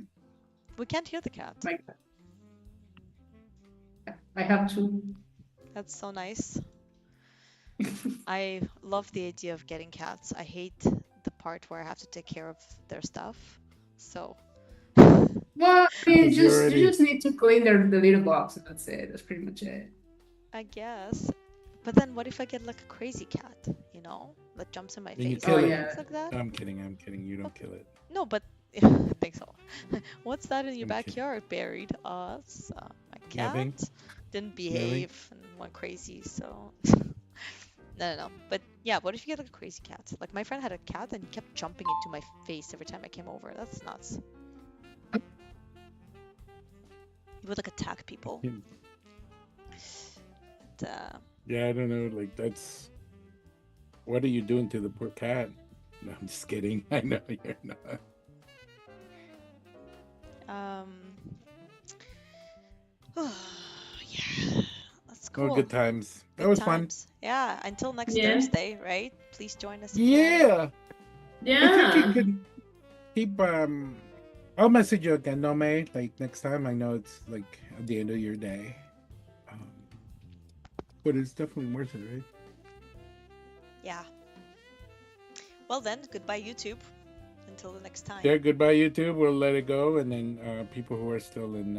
We can't hear the cat. My cat. I have two. That's so nice. I love the idea of getting cats. I hate the part where I have to take care of their stuff. So Well, I mean, Because you you already- just need to clean the litter box, and that's it. That's pretty much it. I guess. But then what if I get like a crazy cat, you know, that jumps in my Then you face kill and it. things like that? I'm kidding. You don't kill it. No, but thanks a lot. What's that in your I'm kidding. backyard buried? My cat Nothing. didn't Nothing. behave and went crazy, so no. But yeah, what if you get like a crazy cat? Like my friend had a cat and he kept jumping into my face every time I came over. That's nuts. He would like attack people. Hmm. But, Yeah, I don't know. Like that's. What are you doing to the poor cat? No, I'm just kidding. I know you're not. yeah, that's cool. Oh, good times. That Good was times. Yeah, until next Yeah. Thursday, right? Please join us. fun. again. Yeah. I Yeah. think you could keep. I'll message you again, no, May. Like next time. I know it's like at the end of your day. But it's definitely worth it, right? Yeah. Well then, goodbye YouTube. Until the next time. Yeah, goodbye YouTube. We'll let it go, and then people who are still in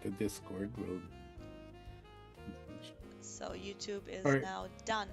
the Discord will. So YouTube is Alright. now done.